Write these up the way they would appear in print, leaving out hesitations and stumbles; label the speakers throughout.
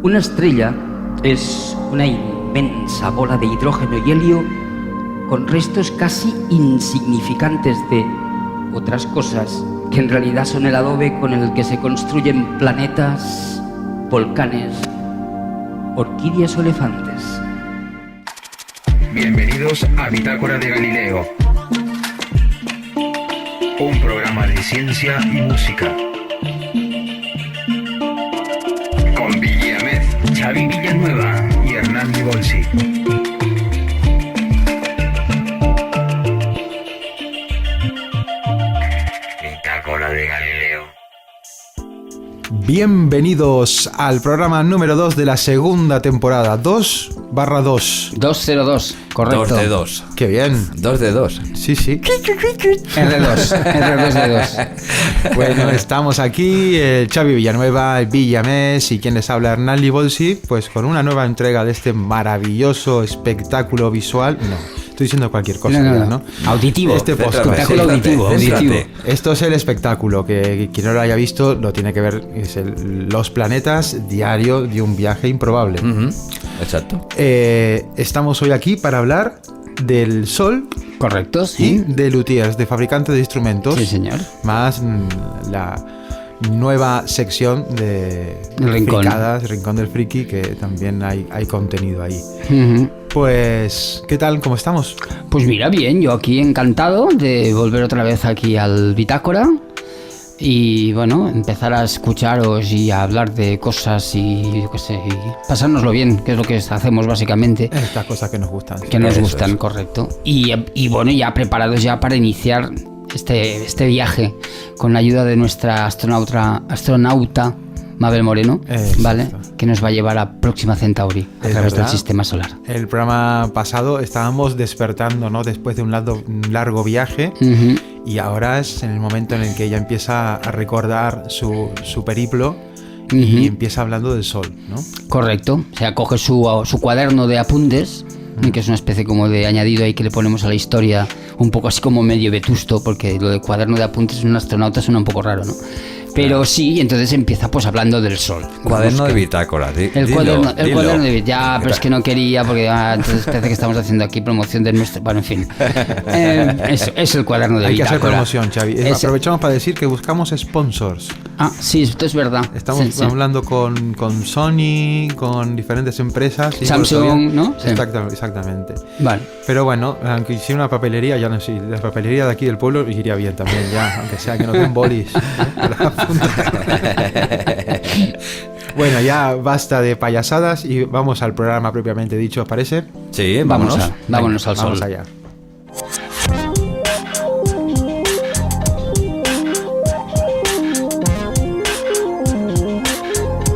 Speaker 1: Una estrella es una inmensa bola de hidrógeno y helio con restos casi insignificantes de otras cosas que en realidad son el adobe con el que se construyen planetas, volcanes, orquídeas o elefantes.
Speaker 2: Bienvenidos a Bitácora de Galileo, un programa de ciencia y música. Con Billy Ahmed, Xavi Villanueva y Hernán Bolsi. Bitácora de Galileo.
Speaker 3: Bienvenidos al programa número 2 de la segunda temporada. 2/2.
Speaker 1: 202, correcto.
Speaker 4: 2 de 2.
Speaker 3: ¡Qué bien!
Speaker 4: 2 de 2.
Speaker 3: Sí, sí.
Speaker 1: R2 de 2.
Speaker 3: Bueno, estamos aquí, Xavi Villanueva, Villamés y quien les habla, Hernán Libolsi, pues con una nueva entrega de este maravilloso espectáculo visual. No, estoy diciendo cualquier cosa, ¿no?
Speaker 1: Auditivo.
Speaker 3: Este podcast.
Speaker 1: Espectáculo auditivo.
Speaker 3: Esto es el espectáculo, que quien no lo haya visto lo tiene que ver, es los planetas diario de un viaje improbable.
Speaker 4: Exacto.
Speaker 3: Estamos hoy aquí para hablar del Sol.
Speaker 1: Correcto,
Speaker 3: Y
Speaker 1: sí.
Speaker 3: de luthiers, de fabricantes de instrumentos.
Speaker 1: Sí, señor.
Speaker 3: Más la nueva sección de
Speaker 1: El Rincón.
Speaker 3: Fricadas, Rincón del Friki, que también hay contenido ahí.
Speaker 1: Ujú.
Speaker 3: Pues, ¿qué tal? ¿Cómo estamos?
Speaker 1: Pues mira, bien, yo aquí encantado de volver otra vez aquí al Bitácora y bueno, empezar a escucharos y a hablar de cosas y yo qué sé, y pasárnoslo bien, que es lo que hacemos básicamente,
Speaker 3: Estas cosas que nos gustan.
Speaker 1: que nos
Speaker 4: Eso
Speaker 1: gustan,
Speaker 4: es.
Speaker 1: correcto. Y bueno, ya preparados ya para iniciar este viaje con la ayuda de nuestra astronauta Mabel Moreno,
Speaker 3: Exacto.
Speaker 1: ¿vale? Que nos va a llevar a Próxima Centauri a
Speaker 3: Es
Speaker 1: través del
Speaker 3: verdad.
Speaker 1: sistema solar.
Speaker 3: El programa pasado estábamos despertando, ¿no? Después de un largo viaje.
Speaker 1: Ujú.
Speaker 3: Y ahora es en el momento en el que ella empieza a recordar su periplo
Speaker 1: Ujú.
Speaker 3: y empieza hablando del Sol, ¿no?
Speaker 1: Correcto, o sea, coge su cuaderno de apuntes, que es una especie como de añadido ahí que le ponemos a la historia, un poco así como medio vetusto, porque lo de cuaderno de apuntes en un astronauta suena un poco raro, ¿no? Pero sí, entonces empieza pues hablando del Sol.
Speaker 4: Cuaderno
Speaker 1: Vamos,
Speaker 4: de bitácora.
Speaker 1: el cuaderno de ya, pero es que no quería, porque entonces parece que estamos haciendo aquí promoción de nuestro... Bueno, en fin. Eso, es el cuaderno de
Speaker 3: Hay que hacer
Speaker 1: bitácora.
Speaker 3: promoción, Xavi.
Speaker 1: Ese-
Speaker 3: Aprovechamos para decir que buscamos sponsors.
Speaker 1: Ah, sí, esto es verdad.
Speaker 3: Estamos
Speaker 1: Sí, sí.
Speaker 3: hablando con Sony, con diferentes empresas. y
Speaker 1: Samsung,
Speaker 3: todavía-
Speaker 1: ¿no? Sí.
Speaker 3: Exactamente.
Speaker 1: Vale.
Speaker 3: Pero bueno, aunque hiciera una papelería, ya no sé, la papelería de aquí del pueblo iría bien también, ya, aunque sea que nos den bolis. Para apuntar. Bueno, ya basta de payasadas y vamos al programa propiamente dicho, ¿os parece?
Speaker 4: Sí,
Speaker 1: Vámonos
Speaker 4: vámonos.
Speaker 1: al Sol.
Speaker 3: Vamos allá.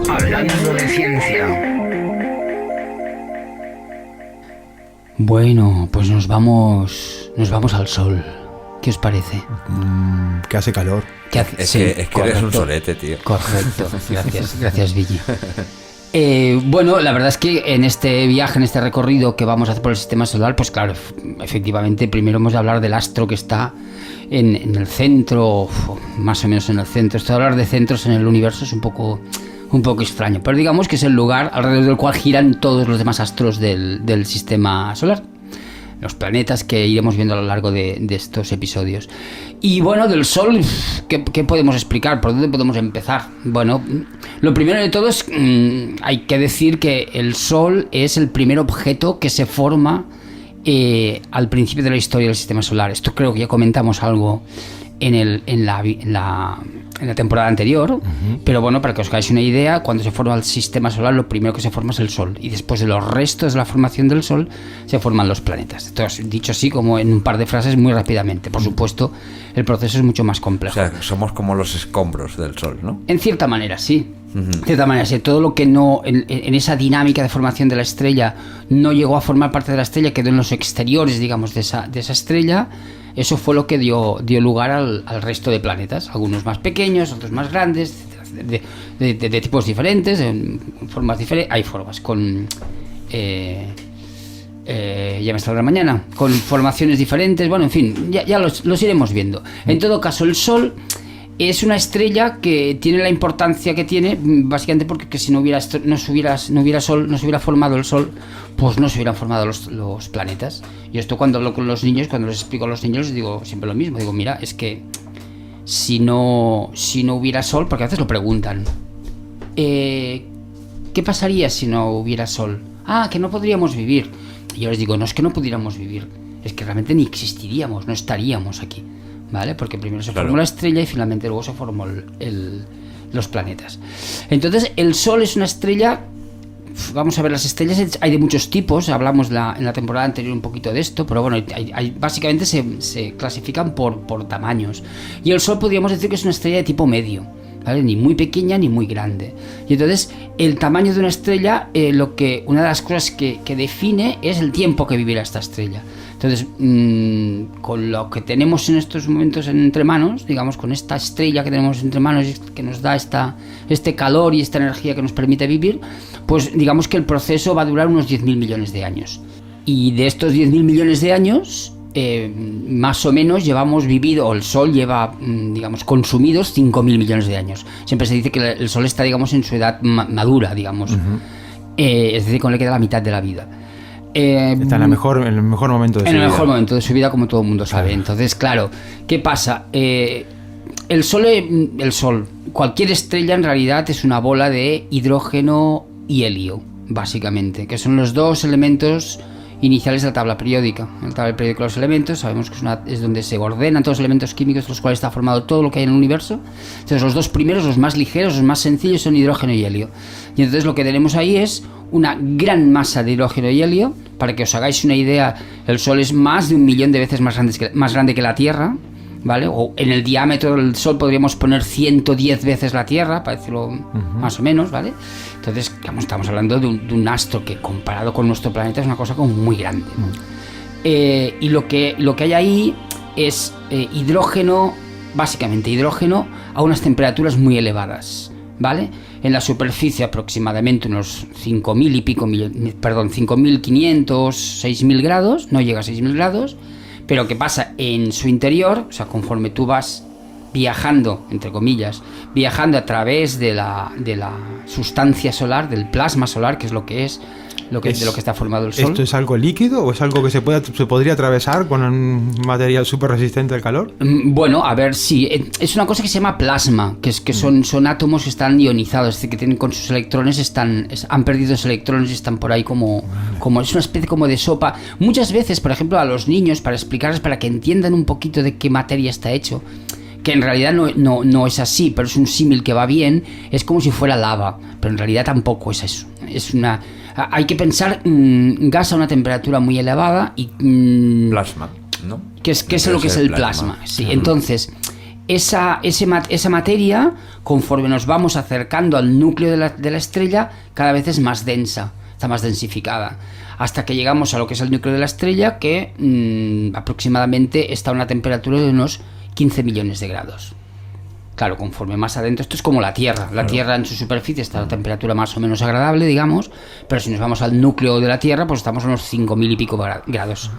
Speaker 2: Hablando de ciencia.
Speaker 1: Bueno, pues nos vamos al Sol. ¿Qué os parece?
Speaker 3: Que hace calor.
Speaker 1: ¿Qué hace?
Speaker 4: Es
Speaker 1: Sí,
Speaker 4: que eres un
Speaker 1: correcto.
Speaker 4: solete, tío.
Speaker 1: Correcto, gracias Villi. Bueno, la verdad es que en este viaje, en este recorrido que vamos a hacer por el sistema solar, pues claro, efectivamente, primero hemos de hablar del astro que está en el centro, más o menos en el centro. Esto de hablar de centros en el universo es un poco extraño, pero digamos que es el lugar alrededor del cual giran todos los demás astros del sistema solar. Los planetas que iremos viendo a lo largo de estos episodios. Y bueno, del Sol, ¿qué podemos explicar? ¿Por dónde podemos empezar? Bueno, lo primero de todo es, hay que decir que el Sol es el primer objeto que se forma al principio de la historia del sistema solar. Esto creo que ya comentamos algo en la temporada anterior, pero bueno, para que os hagáis una idea, cuando se forma el sistema solar, lo primero que se forma es el Sol, y después de los restos de la formación del Sol se forman los planetas. Entonces, dicho así, como en un par de frases, muy rápidamente. Por supuesto, el proceso es mucho más
Speaker 4: O
Speaker 1: complejo.
Speaker 4: sea, somos como los escombros del Sol, ¿no?
Speaker 1: En cierta manera, sí. De cierta manera, sí. Todo lo que no, en esa dinámica de formación de la estrella, no llegó a formar parte de la estrella, quedó en los exteriores, digamos, de esa estrella. Eso fue lo que dio lugar al resto de planetas, algunos más pequeños, otros más grandes, de tipos diferentes, en formas diferentes. Hay formas con... ya me saldrá mañana, con formaciones diferentes, bueno, en fin, ya los iremos viendo. En todo caso, el Sol es una estrella que tiene la importancia que tiene, básicamente porque que si no hubiera sol, no se hubiera formado el Sol, pues no se hubieran formado los planetas. Yo esto cuando hablo con los niños, cuando les explico a los niños, les digo siempre lo mismo. Digo, mira, es que si no hubiera Sol, porque a veces lo preguntan, ¿qué pasaría si no hubiera Sol? Ah, que no podríamos vivir. Y yo les digo, no es que no pudiéramos vivir, es que realmente ni existiríamos, no estaríamos aquí. ¿Vale? Porque primero se formó la estrella y finalmente luego se formó los planetas. Entonces, el Sol es una estrella. Vamos a ver, las estrellas hay de muchos tipos. Hablamos en la temporada anterior un poquito de esto, pero bueno, básicamente se clasifican por tamaños. Y el Sol podríamos decir que es una estrella de tipo medio, ¿vale? Ni muy pequeña ni muy grande. Y entonces, el tamaño de una estrella, una de las cosas que define es el tiempo que vivirá esta estrella. Entonces, con lo que tenemos en estos momentos entre manos, digamos, con esta estrella que tenemos entre manos, que nos da este calor y esta energía que nos permite vivir, pues digamos que el proceso va a durar unos 10.000 millones de años. Y de estos 10.000 millones de años, más o menos llevamos vivido, o el Sol lleva, digamos, consumidos 5.000 millones de años. Siempre se dice que el Sol está, digamos, en su edad madura, digamos. Es decir, cuando le queda la mitad de la vida. Está en el mejor momento de su vida. En el mejor momento de su vida, como todo el mundo sabe. Entonces, claro, ¿qué pasa? El Sol, cualquier estrella en realidad es una bola de hidrógeno y helio, básicamente, que son los dos elementos iniciales de la tabla periódica. En la tabla periódica de los elementos sabemos que es donde se ordenan todos los elementos químicos de los cuales está formado todo lo que hay en el universo. Entonces los dos primeros, los más ligeros, los más sencillos, son hidrógeno y helio. Y entonces lo que tenemos ahí es una gran masa de hidrógeno y helio. Para que os hagáis una idea, el Sol es más de 1 millón de veces más grande que la Tierra, ¿vale? O en el diámetro del Sol podríamos poner 110 veces la Tierra, para decirlo más o menos, ¿vale? Entonces, estamos hablando de un astro que comparado con nuestro planeta es una cosa como muy grande. Y lo que hay ahí es hidrógeno, básicamente hidrógeno a unas temperaturas muy elevadas, ¿vale? En la superficie aproximadamente unos 5.500, 6.000 grados, no llega a 6.000 grados, pero ¿qué pasa? En su interior, o sea, conforme tú vas viajando, entre comillas, viajando a través de la sustancia solar, del plasma solar, que es lo que es, de lo que está formado el Sol.
Speaker 3: ¿Esto es algo líquido o es algo que se podría atravesar con un material súper resistente al calor?
Speaker 1: Bueno, a ver, sí. Es una cosa que se llama plasma, que son átomos que están ionizados, es decir, que tienen con sus electrones, han perdido sus electrones y están por ahí como es una especie como de sopa. Muchas veces, por ejemplo, a los niños, para explicarles, para que entiendan un poquito de qué materia está hecho, que en realidad no es así, pero es un símil que va bien, es como si fuera lava, pero en realidad tampoco es eso. Hay que pensar gas a una temperatura muy elevada y
Speaker 4: plasma, ¿no?
Speaker 1: ¿Qué es lo que es el plasma? Sí, entonces esa materia, conforme nos vamos acercando al núcleo de la estrella, cada vez es más densa, está más densificada, hasta que llegamos a lo que es el núcleo de la estrella, que aproximadamente está a una temperatura de unos 15 millones de grados. Claro, conforme más adentro, esto es como la Tierra. La Tierra en su superficie está a una temperatura más o menos agradable, digamos, pero si nos vamos al núcleo de la Tierra, pues estamos a unos 5.000 y pico grados.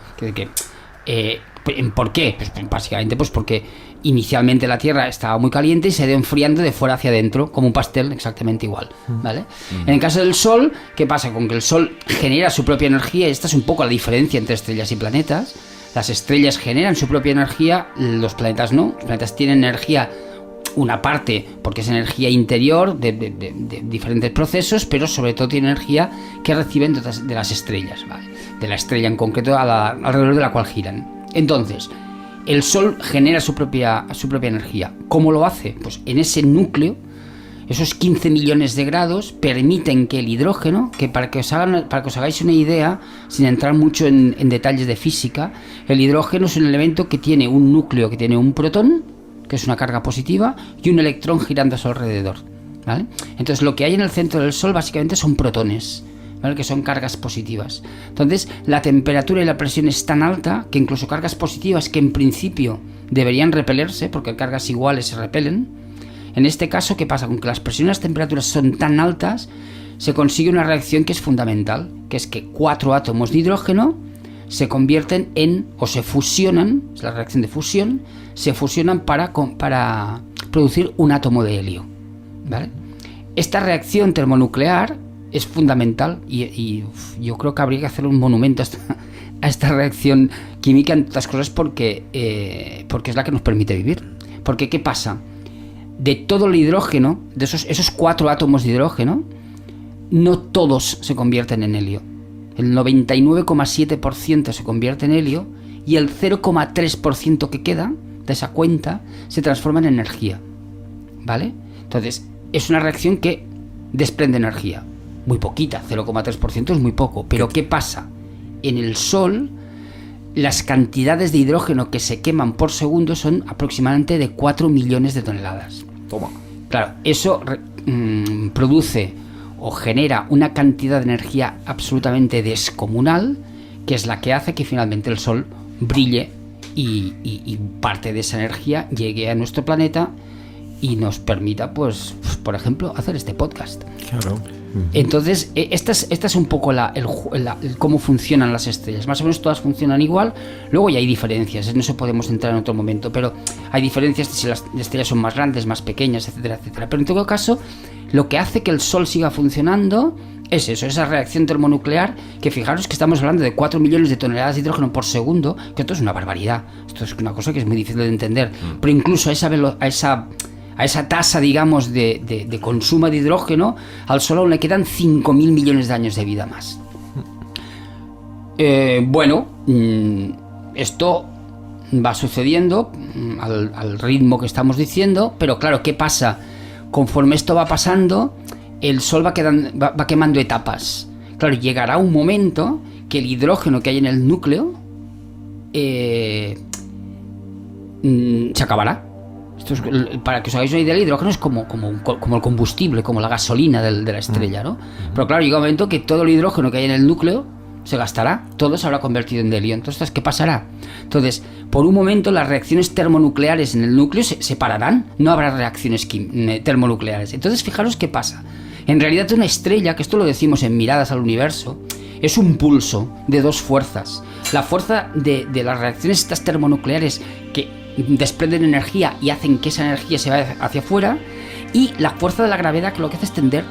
Speaker 1: ¿Por qué? Pues básicamente porque inicialmente la Tierra estaba muy caliente y se ha ido enfriando de fuera hacia adentro, como un pastel, exactamente igual, ¿vale? En el caso del Sol, ¿qué pasa? Con que el Sol genera su propia energía, y esta es un poco la diferencia entre estrellas y planetas. Las estrellas generan su propia energía, los planetas no. Los planetas tienen energía, una parte porque es energía interior de diferentes procesos, pero sobre todo tiene energía que reciben de las estrellas, ¿vale? De la estrella en concreto alrededor de la cual giran. Entonces, el Sol genera su propia energía. ¿Cómo lo hace? Pues en ese núcleo, esos 15 millones de grados permiten que el hidrógeno, que para que os hagáis una idea, sin entrar mucho en detalles de física, el hidrógeno es un elemento que tiene un núcleo, que tiene un protón, que es una carga positiva, y un electrón girando a su alrededor, ¿vale? Entonces lo que hay en el centro del Sol básicamente son protones, ¿vale? Que son cargas positivas. Entonces la temperatura y la presión es tan alta que incluso cargas positivas que en principio deberían repelerse, porque cargas iguales se repelen, en este caso, ¿qué pasa? Con que las presiones y las temperaturas son tan altas, se consigue una reacción que es fundamental, que es que 4 átomos de hidrógeno se convierten o se fusionan, es la reacción de fusión, se fusionan para producir un átomo de helio, ¿vale? Esta reacción termonuclear es fundamental y yo creo que habría que hacer un monumento a esta reacción química, entre otras cosas porque es la que nos permite vivir. Porque ¿qué pasa? De todo el hidrógeno, de esos 4 átomos de hidrógeno, no todos se convierten en helio. El 99,7% se convierte en helio y el 0,3% que queda de esa cuenta se transforma en energía, ¿vale? Entonces, es una reacción que desprende energía. Muy poquita, 0,3% es muy poco. Pero ¿qué pasa? En el Sol, las cantidades de hidrógeno que se queman por segundo son aproximadamente de 4 millones de toneladas.
Speaker 4: Toma.
Speaker 1: Claro, eso produce o genera una cantidad de energía absolutamente descomunal, que es la que hace que finalmente el Sol brille y parte de esa energía llegue a nuestro planeta y nos permita, pues, por ejemplo, hacer este podcast.
Speaker 3: Claro.
Speaker 1: Entonces, esta es un poco cómo funcionan las estrellas. Más o menos todas funcionan igual. Luego ya hay diferencias, en eso podemos entrar en otro momento, pero hay diferencias si las estrellas son más grandes, más pequeñas, etcétera, etcétera. Pero en todo caso, lo que hace que el Sol siga funcionando es eso, esa reacción termonuclear, que fijaros que estamos hablando de 4 millones de toneladas de hidrógeno por segundo, que esto es una barbaridad. Esto es una cosa que es muy difícil de entender. Pero incluso a esa tasa, digamos, de consumo de hidrógeno, al Sol aún le quedan 5.000 millones de años de vida más. Esto va sucediendo al ritmo que estamos diciendo, pero claro, ¿qué pasa? Conforme esto va pasando, el Sol va quemando etapas. Claro, llegará un momento que el hidrógeno que hay en el núcleo se acabará. Esto es, para que os hagáis una idea, el hidrógeno es como el combustible, como la gasolina de la estrella, ¿no? Pero claro, llega un momento que todo el hidrógeno que hay en el núcleo se gastará, todo se habrá convertido en helio. Entonces, ¿qué pasará? Entonces, por un momento las reacciones termonucleares en el núcleo se pararán, no habrá reacciones termonucleares. Entonces, fijaros qué pasa. En realidad, una estrella, que esto lo decimos en Miradas al Universo, es un pulso de 2 fuerzas. La fuerza de las reacciones estas termonucleares que desprenden energía y hacen que esa energía se vaya hacia afuera, y la fuerza de la gravedad, que lo que hace es tender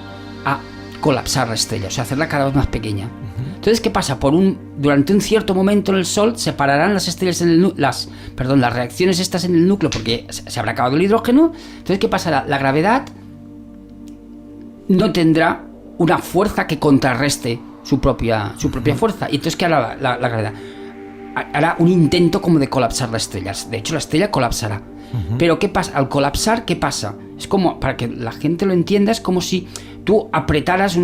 Speaker 1: a colapsar la estrella, o sea, hacerla cada vez más pequeña. Entonces, ¿qué pasa? Durante un cierto momento en el Sol se pararán las estrellas las reacciones estas en el núcleo, porque se habrá acabado el hidrógeno. Entonces, ¿qué pasará? La gravedad no tendrá una fuerza que contrarreste su propia fuerza. Y entonces, ¿qué hará la gravedad? Hará un intento como de colapsar la estrella. De hecho, la estrella colapsará. Pero ¿qué pasa? Al colapsar, ¿qué pasa? Es como, para que la gente lo entienda, es como si tú apretaras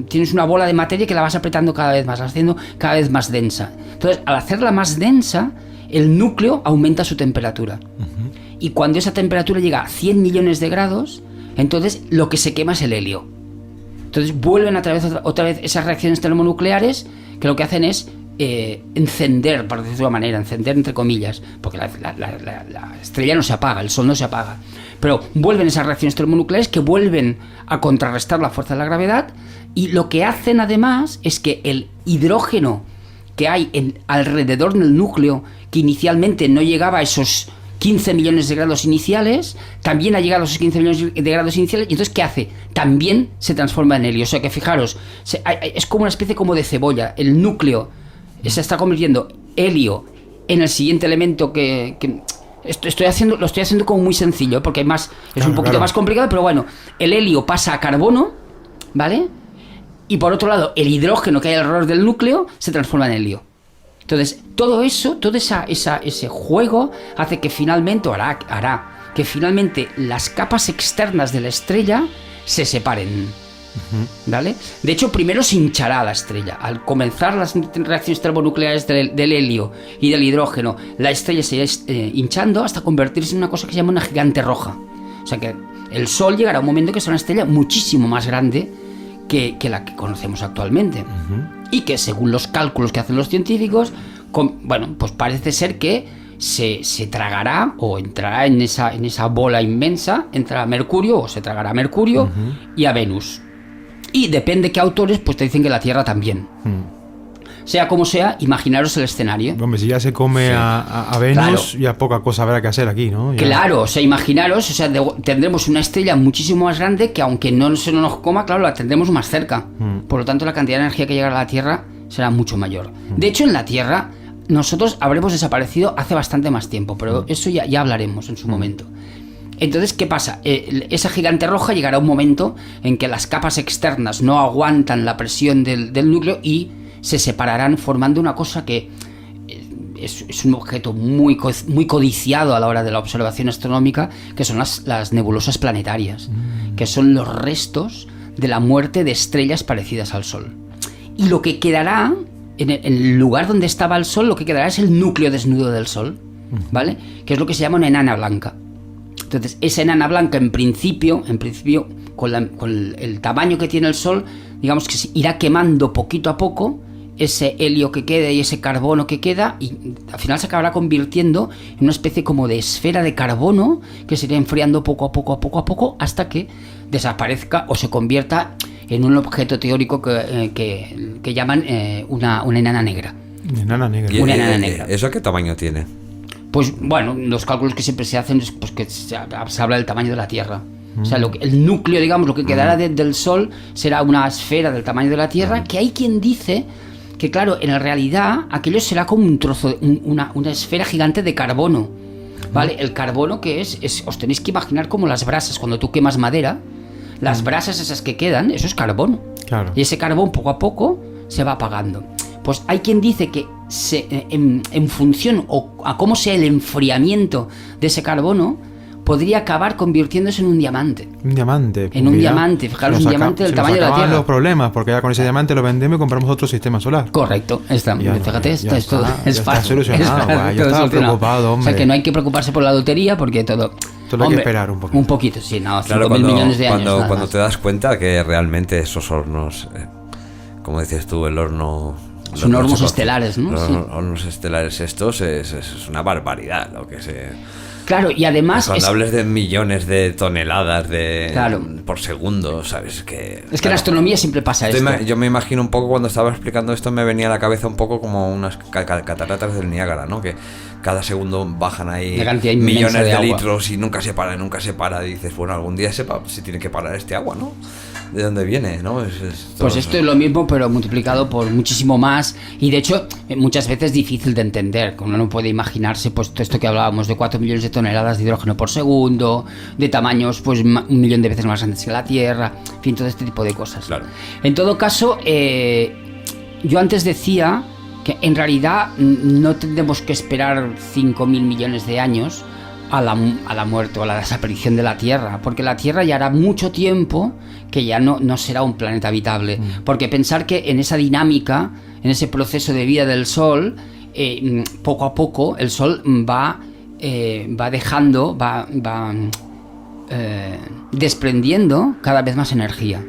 Speaker 1: tienes una bola de materia que la vas apretando cada vez más, haciendo cada vez más densa. Entonces, al hacerla más densa, el núcleo aumenta su temperatura. Y cuando esa temperatura llega a 100 millones de grados, entonces lo que se quema es el helio. Entonces vuelven otra vez esas reacciones termonucleares, que lo que hacen es encender, por decirlo de una manera, encender entre comillas, porque la estrella no se apaga, el Sol no se apaga, pero vuelven esas reacciones termonucleares que vuelven a contrarrestar la fuerza de la gravedad, y lo que hacen además es que el hidrógeno que hay alrededor del núcleo, que inicialmente no llegaba a esos 15 millones de grados iniciales, también ha llegado a esos 15 millones de grados iniciales, y entonces ¿qué hace? También se transforma en helio. O sea que fijaros, es como una especie como de cebolla. El núcleo se está convirtiendo helio en el siguiente elemento que lo estoy haciendo como muy sencillo, porque hay más, es un poquito más complicado, pero bueno, el helio pasa a carbono, ¿vale? Y por otro lado, el hidrógeno que hay alrededor del núcleo se transforma en helio. Entonces, todo ese juego hace que finalmente, hará que finalmente las capas externas de la estrella se separen. ¿Vale? De hecho, primero se hinchará la estrella. Al comenzar las reacciones termonucleares del helio y del hidrógeno, la estrella se irá hinchando hasta convertirse en una cosa que se llama una gigante roja. O sea que el Sol llegará a un momento que será una estrella muchísimo más grande que la que conocemos actualmente. Y que, según los cálculos que hacen los científicos, pues parece ser que se tragará o entrará en esa bola inmensa, entrará Mercurio o se tragará a Mercurio y a Venus. Y depende qué autores, pues te dicen que la Tierra también. sea como sea, imaginaros el escenario.
Speaker 3: Hombre, si ya se come a Venus, ya poca cosa habrá que hacer aquí, ¿no? Ya.
Speaker 1: Claro, o sea, imaginaros, o sea, tendremos una estrella muchísimo más grande que aunque no se nos coma, claro, la tendremos más cerca. Por lo tanto, la cantidad de energía que llegará a la Tierra será mucho mayor. De hecho, en la Tierra, nosotros habremos desaparecido hace bastante más tiempo, pero eso ya hablaremos en su momento. Entonces, ¿qué pasa? Esa gigante roja llegará un momento en que las capas externas no aguantan la presión del núcleo y se separarán formando una cosa que es un objeto muy codiciado a la hora de la observación astronómica, que son las nebulosas planetarias, que son los restos de la muerte de estrellas parecidas al Sol. Y lo que quedará, en el lugar donde estaba el Sol, lo que quedará es el núcleo desnudo del Sol, ¿vale? Que es lo que se llama una enana blanca. Entonces, esa enana blanca, en principio con el tamaño que tiene el Sol, digamos que se irá quemando poquito a poco ese helio que queda y ese carbono que queda, y al final se acabará convirtiendo en una especie como de esfera de carbono que se irá enfriando poco a poco hasta que desaparezca o se convierta en un objeto teórico que llaman una enana negra.
Speaker 3: Enana negra.
Speaker 1: Una enana negra.
Speaker 4: ¿Eso qué tamaño tiene?
Speaker 1: Pues bueno, los cálculos que siempre se hacen es pues, que se habla del tamaño de la Tierra. O sea, el núcleo, digamos, lo que quedará del Sol será una esfera del tamaño de la Tierra, que hay quien dice que, claro, en realidad aquello será como un trozo, una esfera gigante de carbono, ¿vale? El carbono que os tenéis que imaginar como las brasas, cuando tú quemas madera, las brasas esas que quedan, eso es carbono.
Speaker 3: Claro.
Speaker 1: Y ese carbón poco a poco se va apagando. Pues hay quien dice que en función a cómo sea el enfriamiento de ese carbono, podría acabar convirtiéndose en un diamante.
Speaker 3: Un diamante.
Speaker 1: En un diamante, fijaros, un diamante del tamaño de la Tierra.
Speaker 3: Los problemas, porque ya con ese diamante lo vendemos y compramos otro sistema solar.
Speaker 1: Correcto, fíjate, esto es todo.
Speaker 3: Es fácil. Yo estaba preocupado, hombre.
Speaker 1: O sea, que no hay que preocuparse por la lotería porque todo.
Speaker 3: Hay que esperar un poquito.
Speaker 1: Un poquito, sí, no, 5.000
Speaker 4: Claro,
Speaker 1: millones de años.
Speaker 4: Cuando te das cuenta que realmente esos hornos, como decías tú, el horno...
Speaker 1: Son hornos estelares, ¿no?
Speaker 4: Los
Speaker 1: Sí.
Speaker 4: hornos estelares estos es una barbaridad lo que se...
Speaker 1: Claro, y además...
Speaker 4: Cuando hables de millones de toneladas
Speaker 1: Claro.
Speaker 4: por segundo, ¿sabes?
Speaker 1: Es que en astronomía siempre pasa esto.
Speaker 4: Yo me imagino un poco, cuando estaba explicando esto, me venía a la cabeza un poco como unas cataratas del Niágara, ¿no? Que cada segundo bajan ahí millones de litros y nunca se para. Y dices, bueno, algún día se tiene que parar este agua, ¿no? ¿De dónde viene, no?
Speaker 1: Pues esto es lo mismo, pero multiplicado por muchísimo más. Y de hecho, muchas veces difícil de entender. Uno no puede imaginarse, pues, todo esto que hablábamos de 4 millones de toneladas de hidrógeno por segundo, de tamaños, pues, 1 millón de veces más grandes que la Tierra, en fin, todo este tipo de cosas.
Speaker 4: Claro.
Speaker 1: En todo caso, yo antes decía que en realidad no tendremos que esperar 5.000 millones de años a la muerte o a la desaparición de la Tierra, porque la Tierra ya hará mucho tiempo que ya no será un planeta habitable, porque pensar que en esa dinámica, en ese proceso de vida del Sol, poco a poco el Sol va desprendiendo cada vez más energía.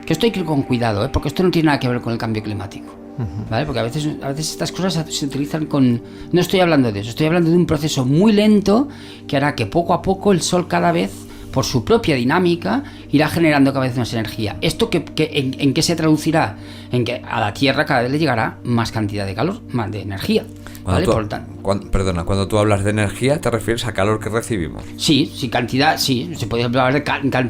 Speaker 1: Que esto hay que ir con cuidado, porque esto no tiene nada que ver con el cambio climático. ¿Vale? Porque a veces estas cosas se utilizan con... No estoy hablando de eso, estoy hablando de un proceso muy lento que hará que poco a poco el Sol cada vez, por su propia dinámica, irá generando cada vez más energía. ¿Esto en qué se traducirá? En que a la Tierra cada vez le llegará más cantidad de calor, más de energía. ¿Vale?
Speaker 4: Cuando tú hablas de energía, ¿te refieres a calor que recibimos?
Speaker 1: Sí, cantidad, sí. Se puede hablar de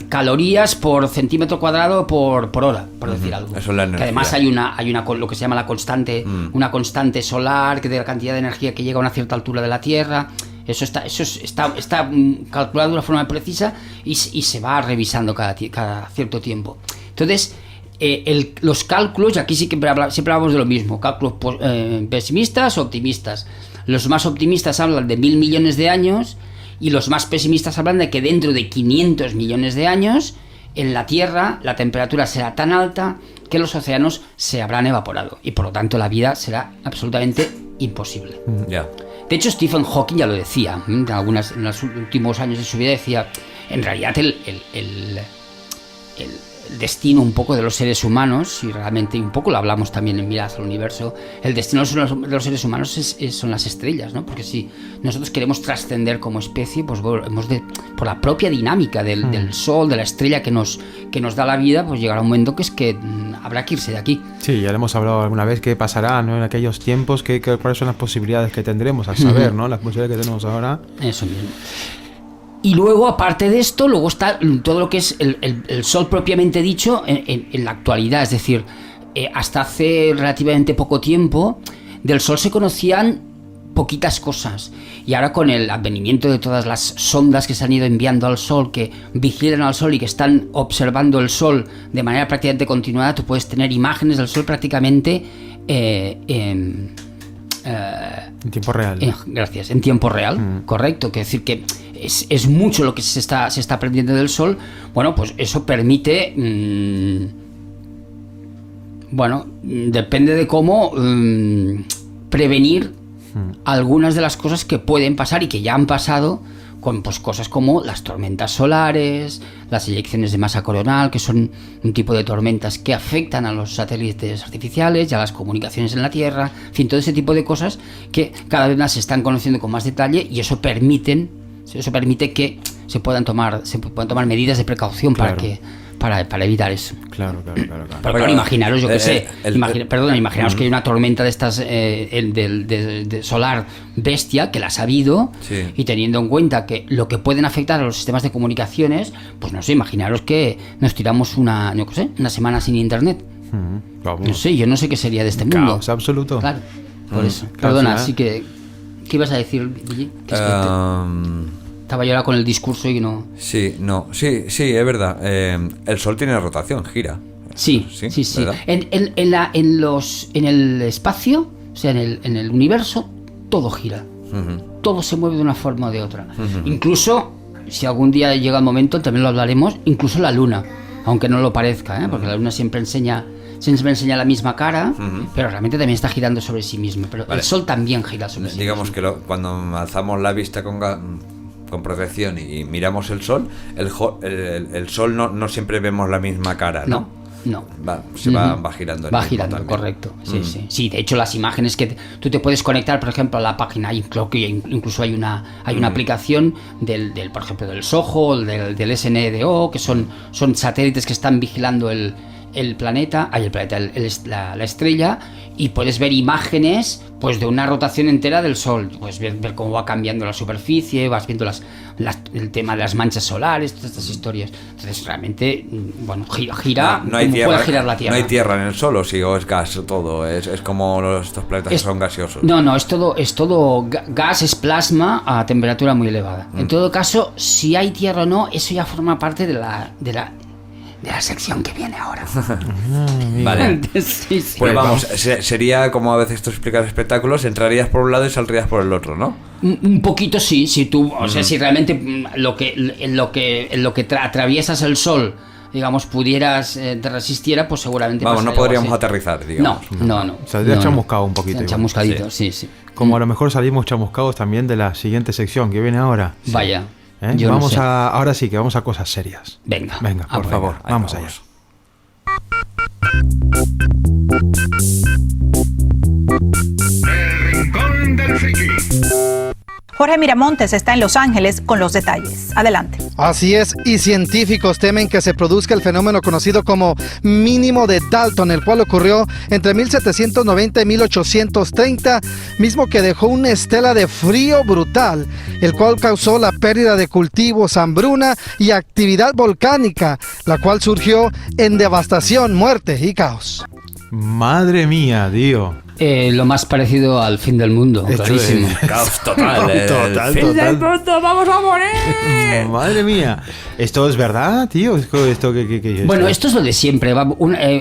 Speaker 1: calorías por centímetro cuadrado por hora, por decir algo.
Speaker 4: Eso es la energía.
Speaker 1: Que además hay una lo que se llama la constante, una constante solar, que de la cantidad de energía que llega a una cierta altura de la Tierra. Eso está calculado de una forma precisa y se va revisando cada cierto tiempo. Entonces, los cálculos, aquí sí que siempre hablamos de lo mismo, cálculos pesimistas o optimistas. Los más optimistas hablan de 1.000 millones de años y los más pesimistas hablan de que dentro de 500 millones de años en la Tierra la temperatura será tan alta que los océanos se habrán evaporado y por lo tanto la vida será absolutamente imposible.
Speaker 4: Ya.
Speaker 1: De hecho, Stephen Hawking ya lo decía, en los últimos años de su vida decía, en realidad destino un poco de los seres humanos, y realmente un poco lo hablamos también en Miradas al Universo, el destino de los seres humanos son las estrellas, ¿no? Porque si nosotros queremos trascender como especie, pues hemos de, por la propia dinámica del Sol, de la estrella que nos da la vida, pues llegará un momento que es que habrá que irse de aquí.
Speaker 3: Sí, ya le hemos hablado alguna vez qué pasará, ¿no? En aquellos tiempos, cuáles son las posibilidades que tendremos al saber, ¿no? Las posibilidades que tenemos ahora.
Speaker 1: Eso mismo. Y luego, aparte de esto, luego está todo lo que es el Sol propiamente dicho en la actualidad. Es decir, hasta hace relativamente poco tiempo, del Sol se conocían poquitas cosas. Y ahora con el advenimiento de todas las sondas que se han ido enviando al Sol, que vigilan al Sol y que están observando el Sol de manera prácticamente continuada, tú puedes tener imágenes del Sol prácticamente
Speaker 3: en tiempo real.
Speaker 1: Gracias, en tiempo real, correcto. Quiere decir que es mucho lo que se está aprendiendo del Sol. Bueno, pues eso permite, depende de cómo prevenir algunas de las cosas que pueden pasar y que ya han pasado, con pues cosas como las tormentas solares, las eyecciones de masa coronal, que son un tipo de tormentas que afectan a los satélites artificiales y a las comunicaciones en la Tierra, en fin, todo ese tipo de cosas que cada vez más se están conociendo con más detalle, y eso permite que se puedan tomar medidas de precaución, claro, para evitar eso.
Speaker 3: Claro.
Speaker 1: Pero imaginaros, yo qué sé, imaginaros que hay una tormenta de estas de solar bestia, que las ha habido, sí, y teniendo en cuenta que lo que pueden afectar a los sistemas de comunicaciones, pues no sé, imaginaros que nos tiramos una semana sin internet. No sé, yo no sé qué sería de este mundo.
Speaker 3: Caos absoluto.
Speaker 1: Claro, por eso. Perdona, así que... ¿Qué ibas a decir, Gigi? Estaba yo ahora con el discurso y no... Sí,
Speaker 4: es verdad. El Sol tiene rotación, gira.
Speaker 1: Sí. En el espacio, o sea, en el universo, todo gira. Todo se mueve de una forma o de otra. Incluso, si algún día llega el momento, también lo hablaremos, incluso la Luna, aunque no lo parezca, porque la Luna siempre enseña la misma cara, pero realmente también está girando sobre sí mismo. Pero vale, el Sol también gira sobre sí mismo.
Speaker 4: Digamos que cuando alzamos la vista con protección y miramos el Sol, el Sol no siempre vemos la misma cara, ¿no?
Speaker 1: No.
Speaker 4: Va girando.
Speaker 1: Va girando, también. Correcto. Sí, de hecho las imágenes que tú te puedes conectar, por ejemplo, a la página, creo que incluso hay una aplicación del por ejemplo, del SOHO, del SNDO, que son satélites que están vigilando la estrella, y puedes ver imágenes pues de una rotación entera del Sol, pues ver cómo va cambiando la superficie, vas viendo el tema de las manchas solares, todas estas historias. Entonces realmente, bueno, gira
Speaker 4: no hay
Speaker 1: como
Speaker 4: tierra,
Speaker 1: puede girar la Tierra.
Speaker 4: No hay tierra en el Sol, o es gas todo, es como estos planetas que son gaseosos.
Speaker 1: No, es todo gas, es plasma a temperatura muy elevada. En todo caso, si hay tierra o no, eso ya forma parte de la sección que viene ahora.
Speaker 4: Vale.
Speaker 1: Sí.
Speaker 4: Pues vamos, sería como a veces tú explicas espectáculos, entrarías por un lado y saldrías por el otro, ¿no?
Speaker 1: Un poquito sí, si tú, o sea, si realmente en lo que atraviesas el Sol, digamos, pudieras te resistiera, pues seguramente
Speaker 4: vamos, no podríamos aterrizar, digamos.
Speaker 1: No.
Speaker 3: Saldría chamuscado un poquito.
Speaker 1: Chamuscadito, sí.
Speaker 3: Como a lo mejor salimos chamuscados también de la siguiente sección que viene ahora.
Speaker 1: Vaya.
Speaker 3: Ahora sí que vamos a cosas serias.
Speaker 1: Venga,
Speaker 3: por favor, vamos allá.
Speaker 2: El Rincón del Friki.
Speaker 5: Jorge Miramontes está en Los Ángeles con los detalles. Adelante.
Speaker 6: Así es, y científicos temen que se produzca el fenómeno conocido como mínimo de Dalton, el cual ocurrió entre 1790 y 1830, mismo que dejó una estela de frío brutal, el cual causó la pérdida de cultivos, hambruna y actividad volcánica, la cual surgió en devastación, muerte y caos.
Speaker 3: Madre mía, tío.
Speaker 1: Lo más parecido al fin del mundo, clarísimo.
Speaker 4: Caos total.
Speaker 3: Fin
Speaker 1: del mundo, vamos a morir.
Speaker 3: Madre mía. ¿Esto es verdad, tío?
Speaker 1: Bueno, esto es lo de siempre.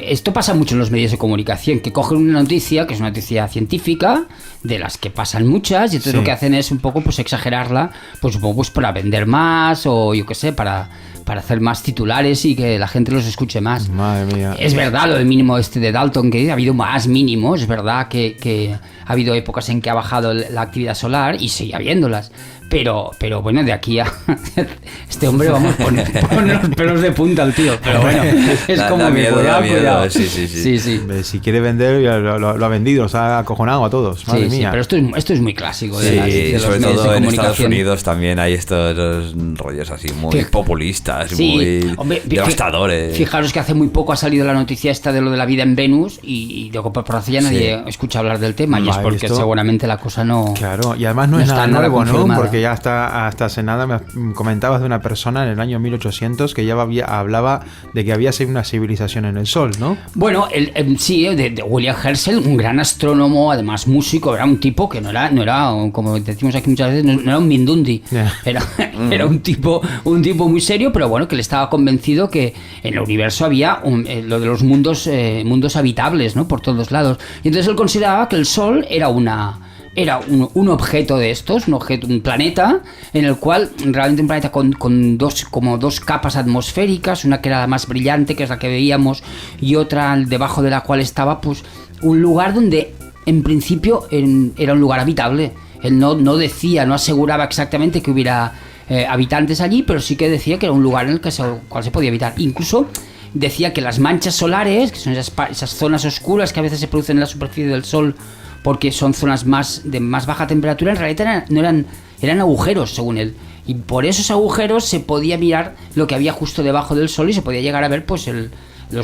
Speaker 1: Esto pasa mucho en los medios de comunicación, que cogen una noticia, que es una noticia científica, de las que pasan muchas, y entonces lo que hacen es un poco pues exagerarla, pues supongo pues para vender más, o yo qué sé, para hacer más titulares y que la gente los escuche más.
Speaker 3: Madre mía.
Speaker 1: Es verdad lo del mínimo de Dalton, que ha habido más mínimos, es verdad verdad que ha habido épocas en que ha bajado la actividad solar y sigue habiéndolas. Pero bueno, de aquí a este hombre, vamos, pone los pelos de punta al tío. Pero bueno, es como
Speaker 4: da miedo,
Speaker 1: cuidado.
Speaker 4: Sí.
Speaker 3: Si quiere vender, lo ha vendido, se ha acojonado a todos. Madre mía.
Speaker 1: Pero esto es muy clásico.
Speaker 4: Sí, sobre todo en Estados Unidos también hay estos rollos así muy populistas, muy devastadores.
Speaker 1: Fijaros que hace muy poco ha salido la noticia esta de lo de la vida en Venus y luego por hace ya nadie escucha hablar del tema y es porque seguramente la cosa no...
Speaker 3: Claro, y además no es nada nuevo, ¿no? Porque ya hasta hace nada me comentabas de una persona en el año 1800 que ya hablaba de que había una civilización en el Sol, ¿no?
Speaker 1: Bueno, de William Herschel, un gran astrónomo, además músico, era un tipo que no era como decimos aquí muchas veces, no era un mindundi, era un tipo muy serio, pero bueno, que le estaba convencido que en el universo había lo de los mundos habitables, ¿no? Por todos lados. Y entonces él consideraba que el Sol era un objeto de estos, un planeta, en el cual realmente un planeta con dos capas atmosféricas, una que era la más brillante, que es la que veíamos, y otra debajo de la cual estaba pues un lugar donde en principio era un lugar habitable. Él no aseguraba exactamente que hubiera habitantes allí, pero sí que decía que era un lugar en el cual se podía habitar. Incluso decía que las manchas solares, que son esas zonas oscuras que a veces se producen en la superficie del Sol, porque son zonas de más baja temperatura, en realidad eran agujeros, según él. Y por esos agujeros se podía mirar lo que había justo debajo del Sol y se podía llegar a ver pues el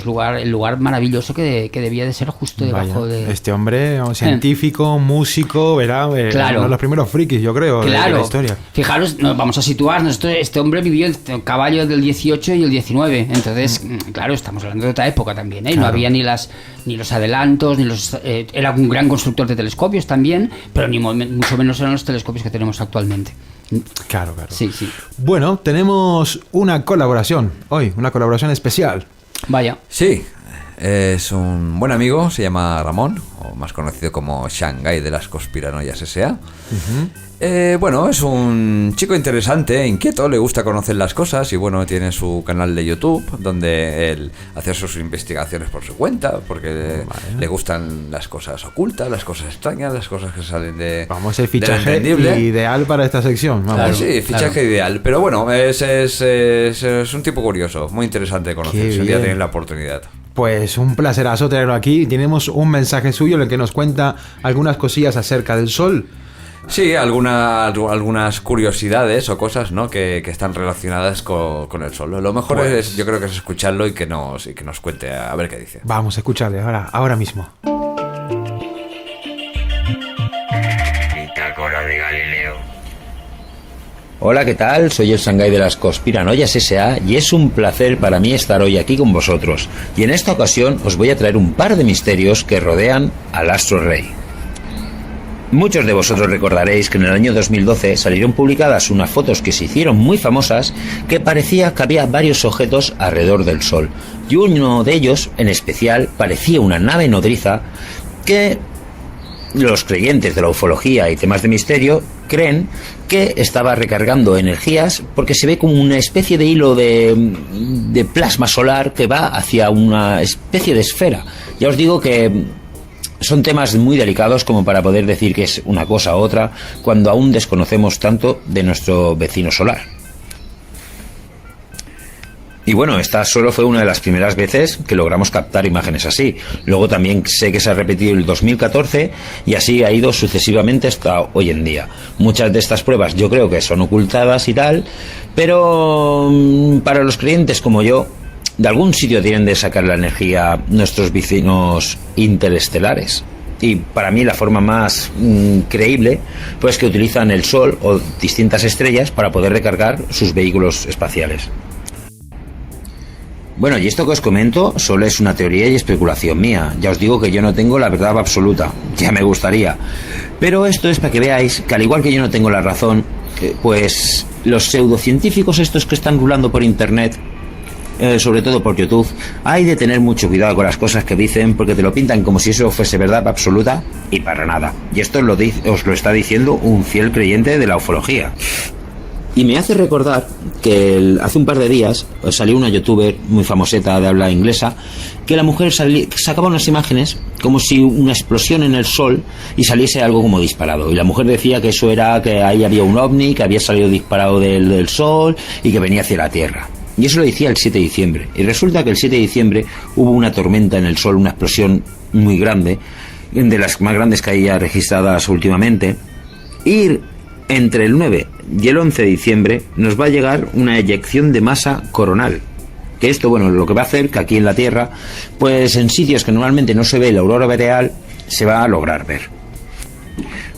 Speaker 1: lugar maravilloso que debía de ser justo debajo de...
Speaker 3: Este hombre, científico, músico, uno de los primeros frikis, yo creo, de la historia.
Speaker 1: Fijaros, vamos a situarnos. Este hombre vivió el caballo del 18 y el 19. Entonces, claro, estamos hablando de otra época también, ¿eh? Claro. No había ni los adelantos, era un gran constructor de telescopios también, pero ni mucho menos eran los telescopios que tenemos actualmente.
Speaker 3: Claro.
Speaker 1: Sí.
Speaker 3: Bueno, tenemos una colaboración hoy, una colaboración especial.
Speaker 1: Vaya.
Speaker 4: Sí, es un buen amigo, se llama Ramón, o más conocido como Shanghai de las Conspiranoias S.A. Bueno, es un chico interesante, inquieto, le gusta conocer las cosas y bueno, tiene su canal de YouTube donde él hace sus investigaciones por su cuenta, porque le gustan las cosas ocultas, las cosas extrañas, las cosas que salen de...
Speaker 3: Vamos, el fichaje ideal para esta sección. Vamos.
Speaker 4: Claro, sí, fichaje ideal, pero bueno, es un tipo curioso, muy interesante de conocer, si un día tenéis la oportunidad.
Speaker 3: Pues un placerazo tenerlo aquí. Tenemos un mensaje suyo en el que nos cuenta algunas cosillas acerca del Sol.
Speaker 4: Sí, algunas curiosidades o cosas, ¿no? que están relacionadas con el Sol. Lo mejor yo creo que es escucharlo y que nos cuente a ver qué dice.
Speaker 3: Vamos a escucharle ahora mismo.
Speaker 2: Bitácora de Galileo.
Speaker 7: Hola, ¿qué tal? Soy el Shanghai de las Conspiranoias S.A. y es un placer para mí estar hoy aquí con vosotros. Y en esta ocasión os voy a traer un par de misterios que rodean al astro rey. Muchos de vosotros recordaréis que en el año 2012 salieron publicadas unas fotos que se hicieron muy famosas que parecía que había varios objetos alrededor del Sol. Y uno de ellos, en especial, parecía una nave nodriza que los creyentes de la ufología y temas de misterio creen que estaba recargando energías porque se ve como una especie de hilo de plasma solar que va hacia una especie de esfera. Ya os digo que son temas muy delicados como para poder decir que es una cosa u otra cuando aún desconocemos tanto de nuestro vecino solar. Y bueno, esta solo fue una de las primeras veces que logramos captar imágenes así. Luego también sé que se ha repetido el 2014 y así ha ido sucesivamente hasta hoy en día. Muchas de estas pruebas yo creo que son ocultadas y tal, pero para los creyentes como yo, de algún sitio tienen de sacar la energía nuestros vecinos interestelares. Y para mí la forma más creíble pues que utilizan el Sol o distintas estrellas para poder recargar sus vehículos espaciales. Bueno, y esto que os comento solo es una teoría y especulación mía. Ya os digo que yo no tengo la verdad absoluta, ya me gustaría. Pero esto es para que veáis que al igual que yo no tengo la razón, pues los pseudocientíficos estos que están rulando por internet, sobre todo por YouTube, hay de tener mucho cuidado con las cosas que dicen porque te lo pintan como si eso fuese verdad absoluta y para nada. Y esto os lo está diciendo un fiel creyente de la ufología. Y me hace recordar que hace un par de días salió una youtuber muy famoseta de habla inglesa, que la mujer sacaba unas imágenes como si una explosión en el sol y saliese algo como disparado. Y la mujer decía que eso era que ahí había un ovni, que había salido disparado del sol y que venía hacia la Tierra. Y eso lo decía el 7 de diciembre. Y resulta que el 7 de diciembre hubo una tormenta en el sol, una explosión muy grande, de las más grandes que haya registradas últimamente. Y entre el 9 y el 11 de diciembre nos va a llegar una eyección de masa coronal. Que esto, bueno, lo que va a hacer que aquí en la Tierra, pues en sitios que normalmente no se ve la aurora boreal, se va a lograr ver.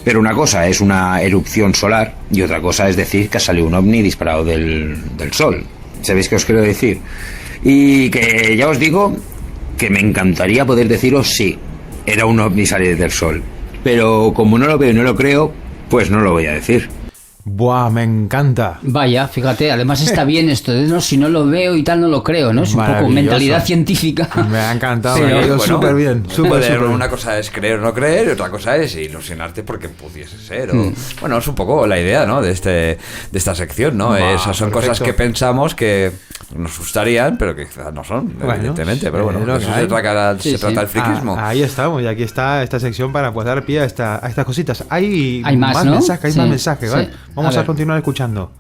Speaker 7: Pero una cosa es una erupción solar y otra cosa es decir que ha salido un ovni disparado del sol. ¿Sabéis qué os quiero decir? Y que ya os digo que me encantaría poder deciros sí, era un ovni salir del sol. Pero como no lo veo y no lo creo, pues no lo voy a decir.
Speaker 3: Buah, me encanta.
Speaker 1: Vaya, fíjate, además está bien esto de no, si no lo veo y tal no lo creo, ¿no? Es un poco mentalidad científica.
Speaker 3: Me ha encantado,
Speaker 1: pero,
Speaker 3: me ha ido súper bien.
Speaker 4: Una cosa es creer o no creer y otra cosa es ilusionarte porque pudiese ser. Bueno, es un poco la idea, ¿no? De esta sección, ¿no? Esas son cosas que pensamos que nos gustarían, pero que quizás no son, evidentemente. Pero bueno, eso se trata el friquismo.
Speaker 3: Ahí estamos, y aquí está esta sección para pues, dar pie a estas cositas. Hay
Speaker 1: más, ¿no?
Speaker 3: mensajes, más mensajes, ¿vale? Vamos a continuar escuchando.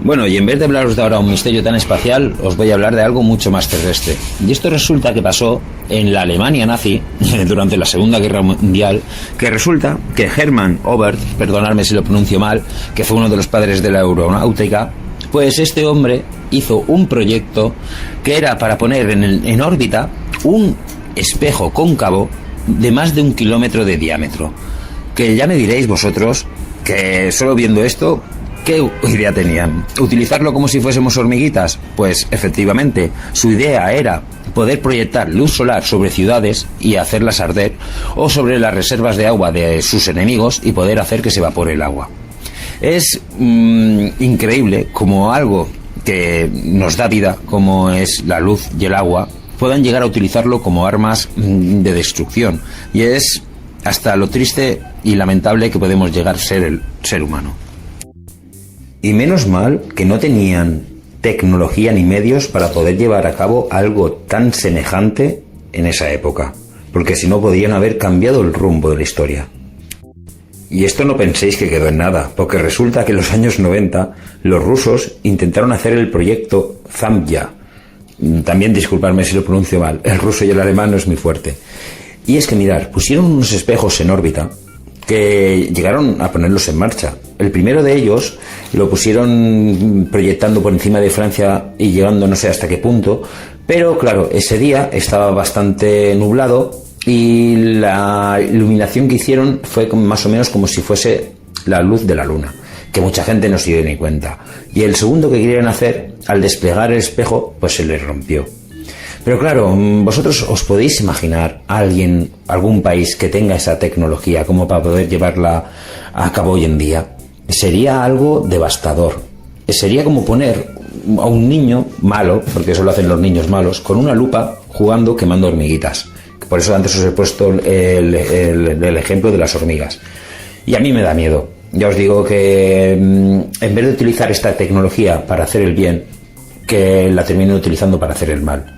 Speaker 7: Bueno, y en vez de hablaros de ahora un misterio tan espacial, os voy a hablar de algo mucho más terrestre. Y esto resulta que pasó en la Alemania nazi durante la Segunda Guerra Mundial, que resulta que Hermann Oberth, perdonadme si lo pronuncio mal, que fue uno de los padres de la aeronáutica, pues este hombre hizo un proyecto que era para poner en órbita un espejo cóncavo de más de 1 kilómetro de diámetro. Que ya me diréis vosotros que solo viendo esto, ¿qué idea tenían? ¿Utilizarlo como si fuésemos hormiguitas? Pues efectivamente, su idea era poder proyectar luz solar sobre ciudades y hacerlas arder, o sobre las reservas de agua de sus enemigos y poder hacer que se evapore el agua. Es increíble como algo que nos da vida, como es la luz y el agua, puedan llegar a utilizarlo como armas de destrucción. Y es hasta lo triste y lamentable que podemos llegar a ser el ser humano. Y menos mal que no tenían tecnología ni medios para poder llevar a cabo algo tan semejante en esa época, porque si no podían haber cambiado el rumbo de la historia. Y esto no penséis que quedó en nada, porque resulta que en los años 90 los rusos intentaron hacer el proyecto Zamya. También disculpadme si lo pronuncio mal, el ruso y el alemán no es muy fuerte. Y es que mirar, pusieron unos espejos en órbita que llegaron a ponerlos en marcha. El primero de ellos lo pusieron proyectando por encima de Francia y llegando no sé hasta qué punto, pero claro, ese día estaba bastante nublado y la iluminación que hicieron fue más o menos como si fuese la luz de la luna, que mucha gente no se dio ni cuenta. Y el segundo que querían hacer, al desplegar el espejo, pues se les rompió. Pero claro, vosotros os podéis imaginar a alguien, algún país que tenga esa tecnología como para poder llevarla a cabo hoy en día. Sería algo devastador. Sería como poner a un niño malo, porque eso lo hacen los niños malos, con una lupa jugando quemando hormiguitas. Por eso antes os he puesto el ejemplo de las hormigas. Y a mí me da miedo. Ya os digo que en vez de utilizar esta tecnología para hacer el bien, que la terminen utilizando para hacer el mal.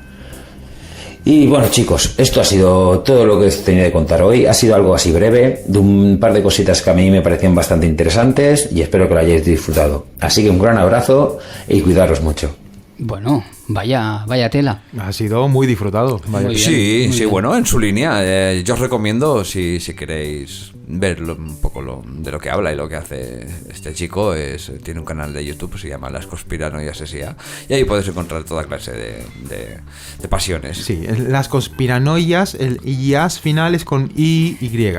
Speaker 7: Y bueno, chicos, esto ha sido todo lo que os tenía que contar hoy. Ha sido algo así breve, de un par de cositas que a mí me parecían bastante interesantes y espero que lo hayáis disfrutado. Así que un gran abrazo y cuidaros mucho.
Speaker 1: Bueno, vaya tela.
Speaker 3: Ha sido muy disfrutado.
Speaker 1: Muy bien,
Speaker 4: sí, bueno, en su línea. Yo os recomiendo, si queréis ver un poco de lo que habla y lo que hace este chico, tiene un canal de YouTube, se llama Las Conspiranoias S.A. y ahí podéis encontrar toda clase de pasiones.
Speaker 3: Sí, Las Conspiranoias, el IAS final es con Y.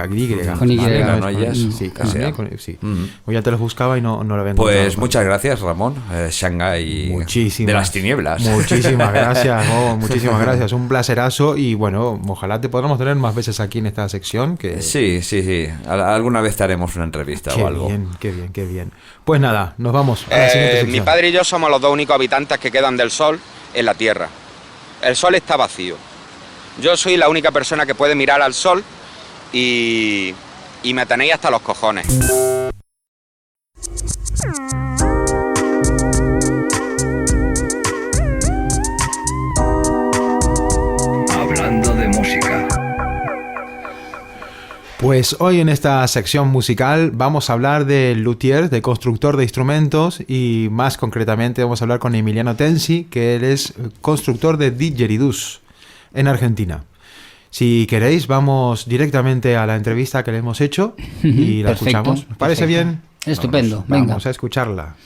Speaker 1: Con Y.
Speaker 4: Conspiranoias,
Speaker 3: sí. Pues ya te los buscaba y no lo había encontrado.
Speaker 4: Pues muchas gracias, Ramón. Shanghái de las tinieblas.
Speaker 3: Muchísimas gracias, muchísimas gracias. Un placerazo y bueno, ojalá te podamos tener más veces aquí en esta sección. Que...
Speaker 4: Sí. Alguna vez te haremos una entrevista o algo.
Speaker 3: Qué bien. Pues nada, nos vamos a la siguiente sección.
Speaker 8: Mi padre y yo somos los dos únicos habitantes que quedan del Sol en la Tierra. El Sol está vacío. Yo soy la única persona que puede mirar al Sol y me tenéis hasta los cojones.
Speaker 3: Pues hoy en esta sección musical vamos a hablar de luthier, de constructor de instrumentos, y más concretamente vamos a hablar con Emiliano Tensi, que él es constructor de didgeridús en Argentina. Si queréis, vamos directamente a la entrevista que le hemos hecho y la escuchamos. ¿Os parece bien?
Speaker 1: Estupendo, venga.
Speaker 3: Vamos a escucharla.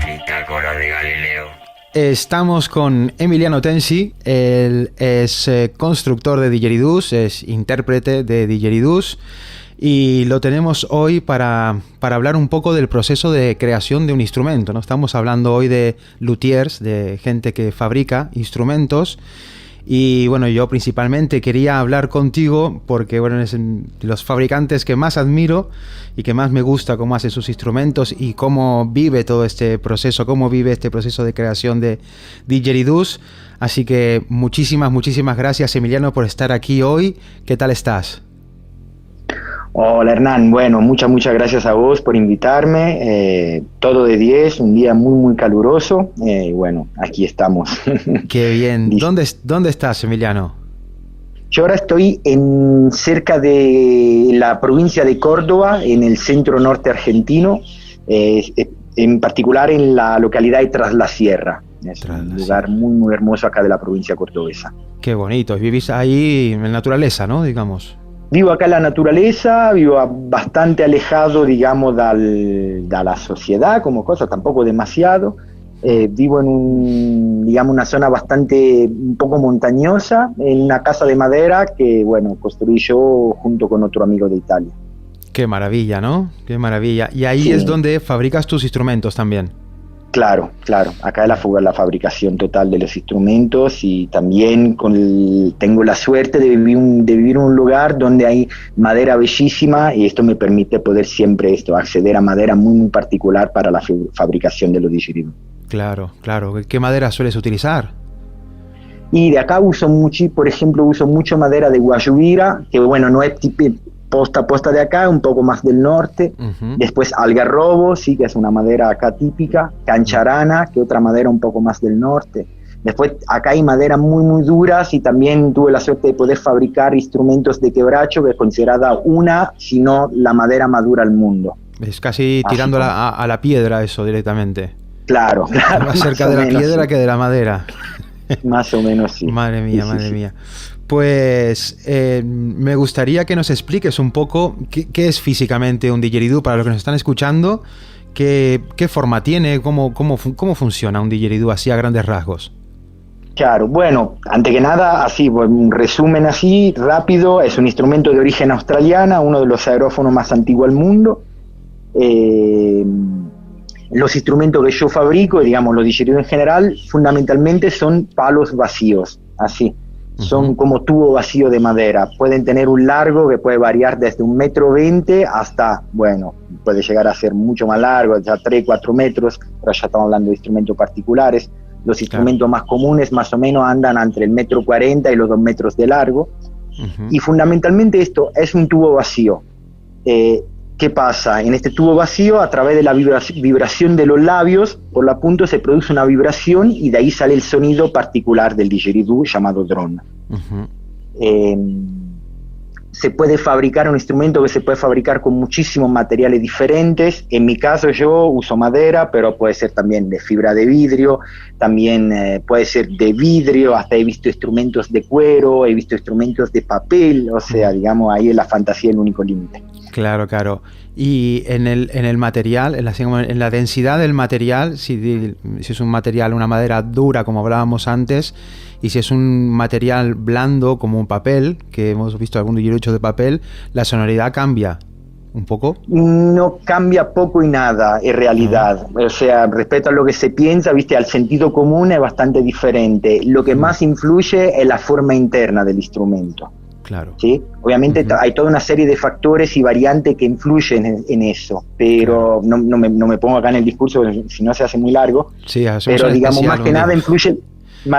Speaker 2: Bitácora de Galileo.
Speaker 3: Estamos con Emiliano Tensi. Él es constructor de didgeridús, es intérprete de didgeridús, y lo tenemos hoy para hablar un poco del proceso de creación de un instrumento, ¿no? Estamos hablando hoy de luthiers, de gente que fabrica instrumentos. Y bueno, yo principalmente quería hablar contigo porque, bueno, eres de los fabricantes que más admiro y que más me gusta cómo hace sus instrumentos y cómo vive todo este proceso, cómo vive este proceso de creación de didgeridús. Así que muchísimas gracias, Emiliano, por estar aquí hoy. ¿Qué tal estás?
Speaker 9: Hola, Hernán. Bueno, muchas gracias a vos por invitarme. Todo de 10, un día muy caluroso. Bueno, aquí estamos.
Speaker 3: Qué bien. ¿Dónde estás, Emiliano?
Speaker 9: Yo ahora estoy cerca de la provincia de Córdoba, en el centro norte argentino, en particular en la localidad de Tras la Sierra. Es un lugar muy hermoso acá de la provincia cordobesa.
Speaker 3: Qué bonito. Vivís ahí en la naturaleza, ¿no? Digamos.
Speaker 9: Vivo acá en la naturaleza, vivo bastante alejado, digamos, de la sociedad, como cosa, tampoco demasiado. Vivo en una zona un poco montañosa, en una casa de madera que, bueno, construí yo junto con otro amigo de Italia.
Speaker 3: Qué maravilla, ¿no? Qué maravilla. Y ahí es donde fabricas tus instrumentos también. Claro.
Speaker 9: Acá es la fabricación total de los instrumentos, y también tengo la suerte de vivir en un lugar donde hay madera bellísima, y esto me permite poder siempre acceder a madera muy particular para la fabricación de los didgeridoo. Claro.
Speaker 3: ¿Qué madera sueles utilizar?
Speaker 9: Y de acá uso mucho madera de guayubira, que bueno, no es posta de acá, un poco más del norte. Uh-huh. Después algarrobo, sí, que es una madera acá típica. Cancharana, que otra madera un poco más del norte. Después acá hay maderas muy duras, y también tuve la suerte de poder fabricar instrumentos de quebracho, que es considerada si no la madera más dura del mundo.
Speaker 3: Es casi tirando a la piedra eso directamente.
Speaker 9: Claro.
Speaker 3: Más cerca de la piedra que de la madera.
Speaker 9: Más o menos, sí.
Speaker 3: Madre mía. Pues me gustaría que nos expliques un poco qué es físicamente un didgeridoo para los que nos están escuchando, qué forma tiene, cómo funciona un didgeridoo así a grandes rasgos.
Speaker 9: Claro, bueno, antes que nada, un resumen así, rápido, es un instrumento de origen australiana, uno de los aerófonos más antiguos del mundo. Los instrumentos que yo fabrico, digamos, los didgeridoo en general, fundamentalmente son palos vacíos, así. Son como tubo vacío de madera. Pueden tener un largo que puede variar desde 1,20 m hasta, bueno, puede llegar a ser mucho más largo, ya 3-4 metros, pero ya estamos hablando de instrumentos particulares. Los instrumentos más comunes más o menos andan entre el 1,40 m y los 2 metros de largo. Uh-huh. Y fundamentalmente esto es un tubo vacío. ¿Qué pasa? En este tubo vacío, a través de la vibración de los labios, por la punta se produce una vibración, y de ahí sale el sonido particular del didgeridoo llamado drone. Uh-huh. Se puede fabricar un instrumento que se puede fabricar con muchísimos materiales diferentes. En mi caso yo uso madera, pero puede ser también de fibra de vidrio, también puede ser de vidrio, hasta he visto instrumentos de cuero, he visto instrumentos de papel, o sea, digamos, ahí es la fantasía el único límite.
Speaker 3: Claro. Y en el material, en la densidad del material, si es un material, una madera dura, como hablábamos antes, y si es un material blando, como un papel, que hemos visto algún didgeridoo de papel, la sonoridad cambia un poco.
Speaker 9: No cambia poco y nada, en realidad. O sea, respecto a lo que se piensa, al sentido común es bastante diferente. Lo que más influye es la forma interna del instrumento.
Speaker 3: Claro.
Speaker 9: ¿Sí? Obviamente hay toda una serie de factores y variantes que influyen en eso, pero no me pongo acá en el discurso, si no se hace muy largo.
Speaker 3: Sí,
Speaker 9: pero digamos, más que nada influye,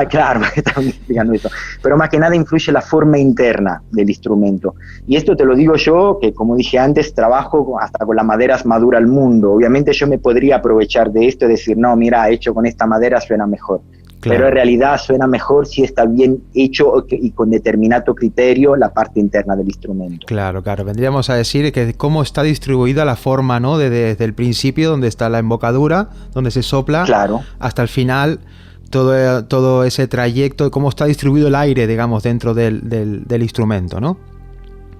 Speaker 9: claro, estamos explicando esto, pero más que nada influye la forma interna del instrumento. Y esto te lo digo yo, que como dije antes, trabajo hasta con las maderas maduras del mundo. Obviamente yo me podría aprovechar de esto y decir, no, mira, hecho con esta madera suena mejor. Claro. Pero en realidad suena mejor si está bien hecho y con determinado criterio la parte interna del instrumento.
Speaker 3: Claro, vendríamos a decir que cómo está distribuida la forma, ¿no? Desde el principio, donde está la embocadura, donde se sopla,
Speaker 9: claro,
Speaker 3: hasta el final, todo ese trayecto, cómo está distribuido el aire, digamos, dentro del instrumento, ¿no?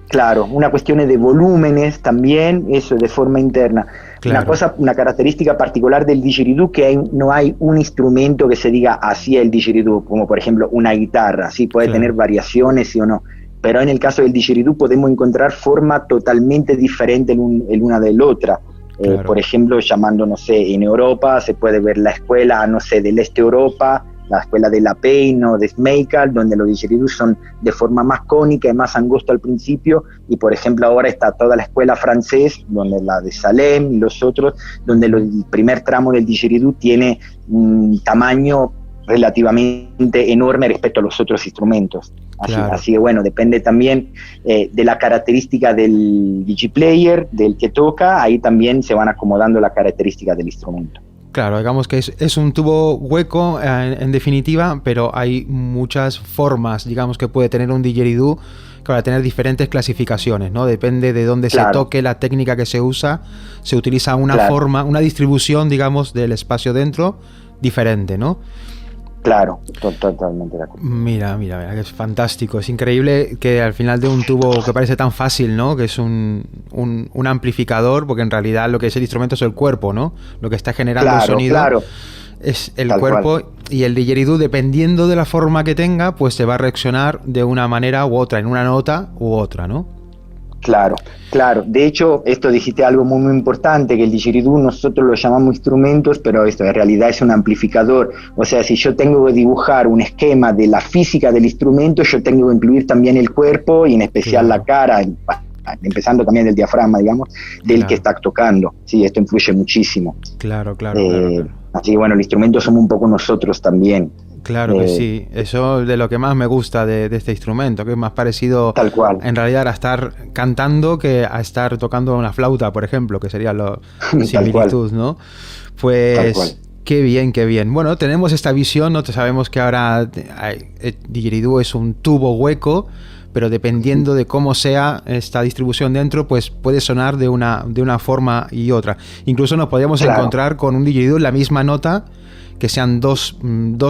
Speaker 9: Claro, una cuestión de volúmenes también, eso de forma interna. Claro. Una característica particular del didgeridoo que no hay un instrumento que se diga así el didgeridoo, como por ejemplo una guitarra, sí puede tener variaciones sí o no, pero en el caso del didgeridoo podemos encontrar formas totalmente diferentes una de la otra. Claro. Por ejemplo, llamando, no sé, en Europa se puede ver la escuela, no sé, del este Europa, la escuela de La Payne o de Schmeichel, donde los didgeridoo son de forma más cónica y más angosto al principio, y por ejemplo ahora está toda la escuela francés, donde la de Salem y los otros, donde el primer tramo del didgeridoo tiene un tamaño relativamente enorme respecto a los otros instrumentos. Así que bueno, depende también de la característica del digiplayer, del que toca, ahí también se van acomodando las características del instrumento.
Speaker 3: Claro, digamos que es un tubo hueco en definitiva, pero hay muchas formas, digamos, que puede tener un didgeridoo, que va a tener diferentes clasificaciones, ¿no? Depende de dónde se toque, la técnica que se usa, se utiliza una forma, una distribución, digamos, del espacio dentro diferente, ¿no?
Speaker 9: Claro, totalmente de acuerdo.
Speaker 3: Mira, que es fantástico, es increíble que al final de un tubo que parece tan fácil, ¿no? Que es un amplificador, porque en realidad lo que es el instrumento es el cuerpo, ¿no? Lo que está generando el sonido es el cuerpo, y el didgeridoo, dependiendo de la forma que tenga, pues se va a reaccionar de una manera u otra, en una nota u otra, ¿no?
Speaker 9: Claro. De hecho, esto dijiste algo muy importante, que el didgeridoo nosotros lo llamamos instrumentos, pero esto en realidad es un amplificador. O sea, si yo tengo que dibujar un esquema de la física del instrumento, yo tengo que incluir también el cuerpo y en especial la cara, empezando también del diafragma, digamos, del que está tocando. Sí, esto influye muchísimo.
Speaker 3: Claro.
Speaker 9: Así que bueno, el instrumento somos un poco nosotros también.
Speaker 3: Claro que sí, eso de lo que más me gusta de este instrumento, que es más parecido
Speaker 9: tal cual
Speaker 3: en realidad a estar cantando que a estar tocando una flauta, por ejemplo, que sería la similitud, ¿no? Pues qué bien. Bueno, tenemos esta visión, ¿no? Sabemos que ahora didgeridoo es un tubo hueco, pero dependiendo de cómo sea esta distribución dentro, pues puede sonar de una forma y otra. Incluso nos podríamos encontrar con un didgeridoo en la misma nota, que sean dos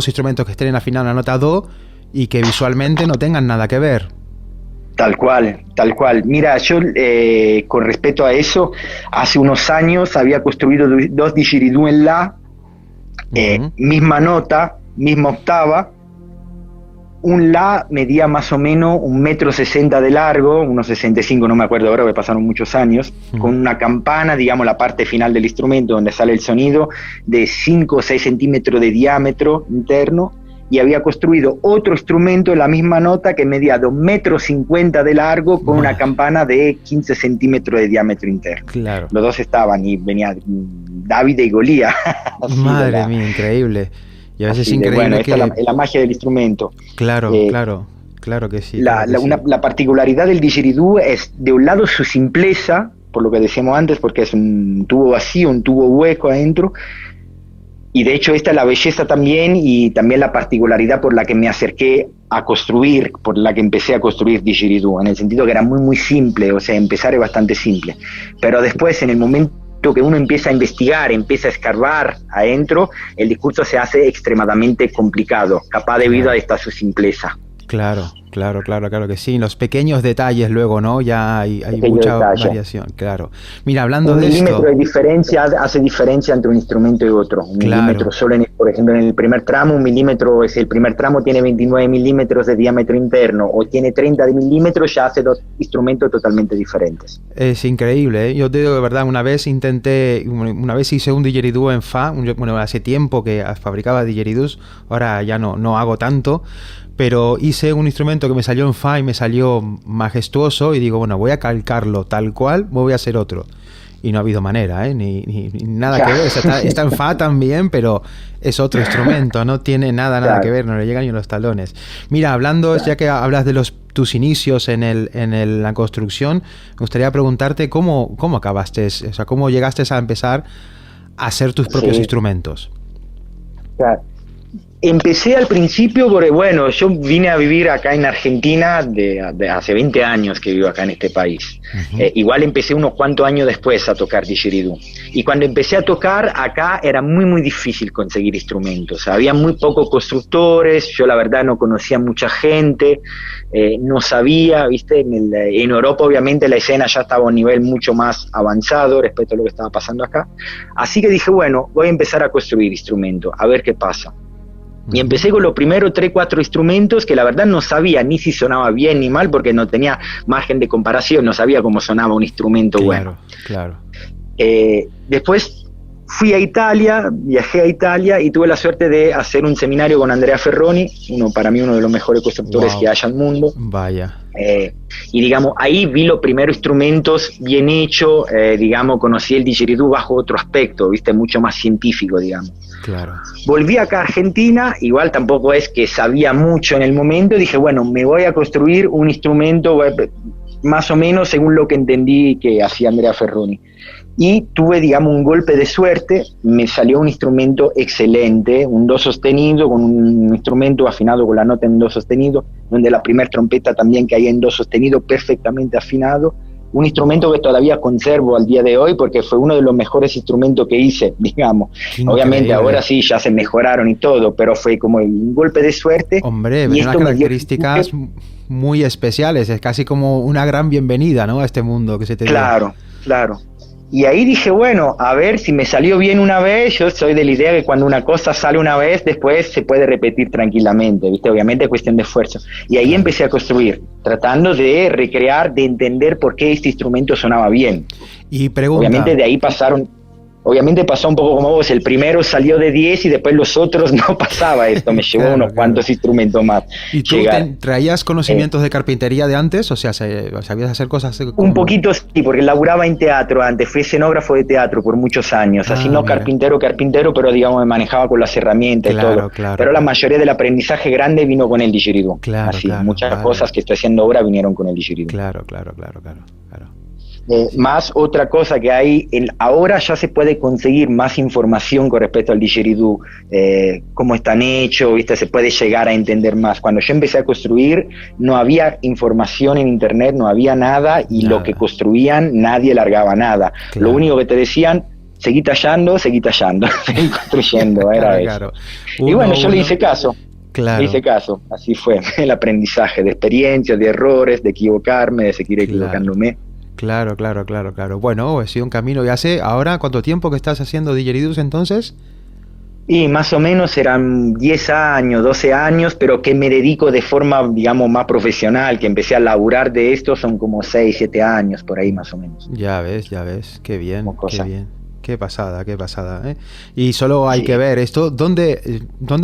Speaker 3: instrumentos que estén afinados en la nota do y que visualmente no tengan nada que ver.
Speaker 9: Tal cual. Mira, yo con respecto a eso, hace unos años había construido dos didgeridoo en la, misma nota, misma octava. Un la medía más o menos 1,60 m de largo, unos 65, no me acuerdo ahora, porque pasaron muchos años, con una campana, digamos la parte final del instrumento donde sale el sonido, de 5 o 6 centímetros de diámetro interno, y había construido otro instrumento en la misma nota que medía 2,50 m de largo, con una campana de 15 centímetros de diámetro interno.
Speaker 3: Claro.
Speaker 9: Los dos estaban, y venía David y Golía.
Speaker 3: Madre mía, increíble. Y a veces es increíble
Speaker 9: bueno,
Speaker 3: que...
Speaker 9: esta es la magia del instrumento.
Speaker 3: Claro que sí.
Speaker 9: La particularidad del didgeridoo es, de un lado, su simpleza, por lo que decíamos antes, porque es un tubo vacío, un tubo hueco adentro, y de hecho esta es la belleza también, y también la particularidad por la que me acerqué a construir, por la que empecé a construir didgeridoo, en el sentido que era muy simple, o sea, empezar es bastante simple, pero después, en el momento que uno empieza a investigar, empieza a escarbar adentro, el discurso se hace extremadamente complicado, capaz debido a esta su simpleza.
Speaker 3: Claro que sí. Los pequeños detalles luego, ¿no? Ya hay mucha variación, claro. Mira, hablando de esto...
Speaker 9: Un milímetro de diferencia hace diferencia entre un instrumento y otro. Un milímetro solo, por ejemplo, en el primer tramo, el primer tramo tiene 29 milímetros de diámetro interno, o tiene 30 milímetros, ya hace dos instrumentos totalmente diferentes.
Speaker 3: Es increíble, ¿eh? Yo te digo de verdad, una vez hice un didgeridoo en fa, hace tiempo que fabricaba didgeridoos, ahora ya no hago tanto, pero hice un instrumento que me salió en fa y me salió majestuoso, y digo, bueno, voy a calcarlo tal cual, voy a hacer otro. Y no ha habido manera, ni nada que ver. Está en fa también, pero es otro instrumento, no tiene nada que ver, no le llegan ni los talones. Mira, hablando, ya que hablas de tus inicios en la construcción, me gustaría preguntarte cómo acabaste, o sea, cómo llegaste a empezar a hacer tus propios instrumentos.
Speaker 9: Claro. Empecé al principio porque, bueno, yo vine a vivir acá en Argentina de hace 20 años que vivo acá en este país. Igual empecé unos cuantos años después a tocar didgeridoo. Y cuando empecé a tocar acá era muy, muy difícil conseguir instrumentos. Había muy pocos constructores, yo la verdad no conocía mucha gente, no sabía, ¿viste? En Europa obviamente la escena ya estaba a un nivel mucho más avanzado respecto a lo que estaba pasando acá. Así que dije, bueno, voy a empezar a construir instrumentos, a ver qué pasa. Y empecé con los primeros 3-4 instrumentos que la verdad no sabía ni si sonaba bien ni mal porque no tenía margen de comparación, no sabía cómo sonaba un instrumento bueno.
Speaker 3: Claro.
Speaker 9: Después fui a Italia, viajé a Italia y tuve la suerte de hacer un seminario con Andrea Ferroni, para mí uno de los mejores constructores que haya en el mundo.
Speaker 3: Vaya.
Speaker 9: Y digamos, ahí vi los primeros instrumentos bien hechos, digamos, conocí el didgeridoo bajo otro aspecto, viste, mucho más científico, digamos.
Speaker 3: Claro.
Speaker 9: Volví acá a Argentina, igual tampoco es que sabía mucho en el momento, dije, bueno, me voy a construir un instrumento más o menos según lo que entendí que hacía Andrea Ferroni. Y tuve, digamos, un golpe de suerte, me salió un instrumento excelente, un do sostenido, con un instrumento afinado con la nota en do sostenido, donde la primera trompeta también caía en do sostenido, perfectamente afinado, un instrumento que todavía conservo al día de hoy porque fue uno de los mejores instrumentos que hice, digamos. Increíble. Obviamente ahora sí, ya se mejoraron y todo, pero fue como un golpe de suerte.
Speaker 3: Hombre, y unas características muy especiales, es casi como una gran bienvenida, ¿no?, a este mundo que se te dio.
Speaker 9: Claro. Y ahí dije, bueno, a ver si me salió bien una vez. Yo soy de la idea que cuando una cosa sale una vez, después se puede repetir tranquilamente, ¿viste? Obviamente es cuestión de esfuerzo. Y ahí empecé a construir, tratando de recrear, de entender por qué este instrumento sonaba bien.
Speaker 3: Y pregunta...
Speaker 9: Obviamente de ahí Obviamente pasó un poco como vos, el primero salió de 10 y después los otros no pasaba esto, me llevó unos cuantos instrumentos más.
Speaker 3: ¿Y tú traías conocimientos de carpintería de antes? O sea, ¿sabías hacer cosas?
Speaker 9: Un poquito sí, porque laburaba en teatro antes, fui escenógrafo de teatro por muchos años, así no mira. carpintero, pero digamos me manejaba con las herramientas y todo. Pero la mayoría del aprendizaje grande vino con el didgeridoo. Muchas cosas que estoy haciendo ahora vinieron con el didgeridoo.
Speaker 3: Claro.
Speaker 9: Más otra cosa que hay, ahora ya se puede conseguir más información con respecto al didgeridoo, cómo están hechos, ¿viste? Se puede llegar a entender más. Cuando yo empecé a construir no había información en internet, no había nada y lo que construían nadie largaba nada. Lo único que te decían, seguí tallando, seguí construyendo, era eso. Y bueno, yo le hice caso. Le hice caso, así fue el aprendizaje de experiencias, de errores, de equivocarme, de seguir equivocándome.
Speaker 3: Claro. Bueno, ha sido un camino. ¿Ya sé ahora cuánto tiempo que estás haciendo didgeridoos entonces?
Speaker 9: Y más o menos serán 10 años, 12 años, pero que me dedico de forma, digamos, más profesional, que empecé a laburar de esto, son como 6, 7 años, por ahí más o menos.
Speaker 3: Ya ves, qué bien, qué bien. Qué pasada, ¿eh? Y solo hay que ver esto, ¿dónde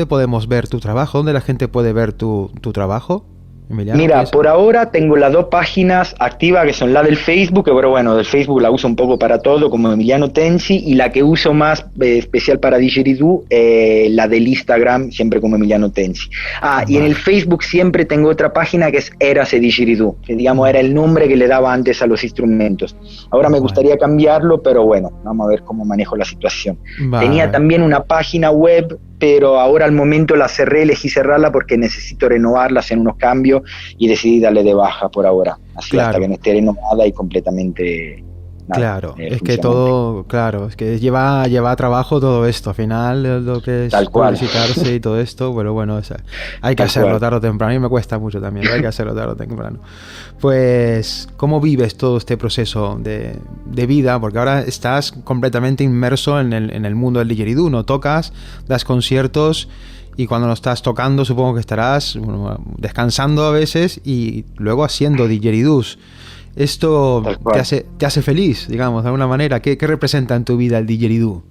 Speaker 3: podemos ver tu trabajo? ¿Dónde la gente puede ver tu trabajo? Emiliano,
Speaker 9: mira, por ahora tengo las 2 páginas activas que son la del Facebook, que bueno, del Facebook la uso un poco para todo, como Emiliano Tensi, y la que uso más especial para didgeridoo, la del Instagram, siempre como Emiliano Tensi. Y en el Facebook siempre tengo otra página que es Érase Didgeridoo, que digamos era el nombre que le daba antes a los instrumentos. Ahora me gustaría cambiarlo, pero bueno, vamos a ver cómo manejo la situación. Tenía también una página web, pero ahora al momento la cerré, elegí cerrarla porque necesito renovarla, hacer unos cambios y decidí darle de baja por ahora, así hasta que no esté renovada y completamente
Speaker 3: es que todo, es que lleva trabajo todo esto, al final lo que es publicitarse y todo esto, pero bueno, hay que hacerlo tarde o temprano, y me cuesta mucho también, hay que hacerlo tarde o temprano. Pues, ¿cómo vives todo este proceso de vida? Porque ahora estás completamente inmerso en el mundo del didgeridoo, no tocas, das conciertos, y cuando no estás tocando supongo que estarás descansando a veces y luego haciendo didgeridoos. ¿Esto te hace feliz, digamos, de alguna manera? ¿Qué representa en tu vida el didgeridoo?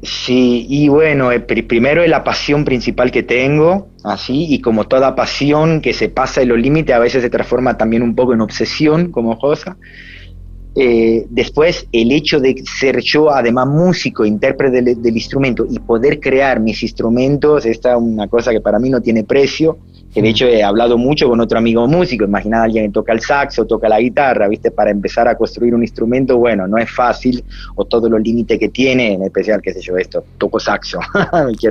Speaker 9: Sí, y bueno, primero es la pasión principal que tengo, así, y como toda pasión que se pasa de los límites, a veces se transforma también un poco en obsesión como cosa. Después, el hecho de ser yo, además, músico, intérprete del instrumento y poder crear mis instrumentos, esta es una cosa que para mí no tiene precio, que de hecho he hablado mucho con otro amigo músico. Imagina a alguien que toca el saxo, toca la guitarra, ¿viste? Para empezar a construir un instrumento, bueno, no es fácil, o todos los límites que tiene, en especial, qué sé yo, toco saxo,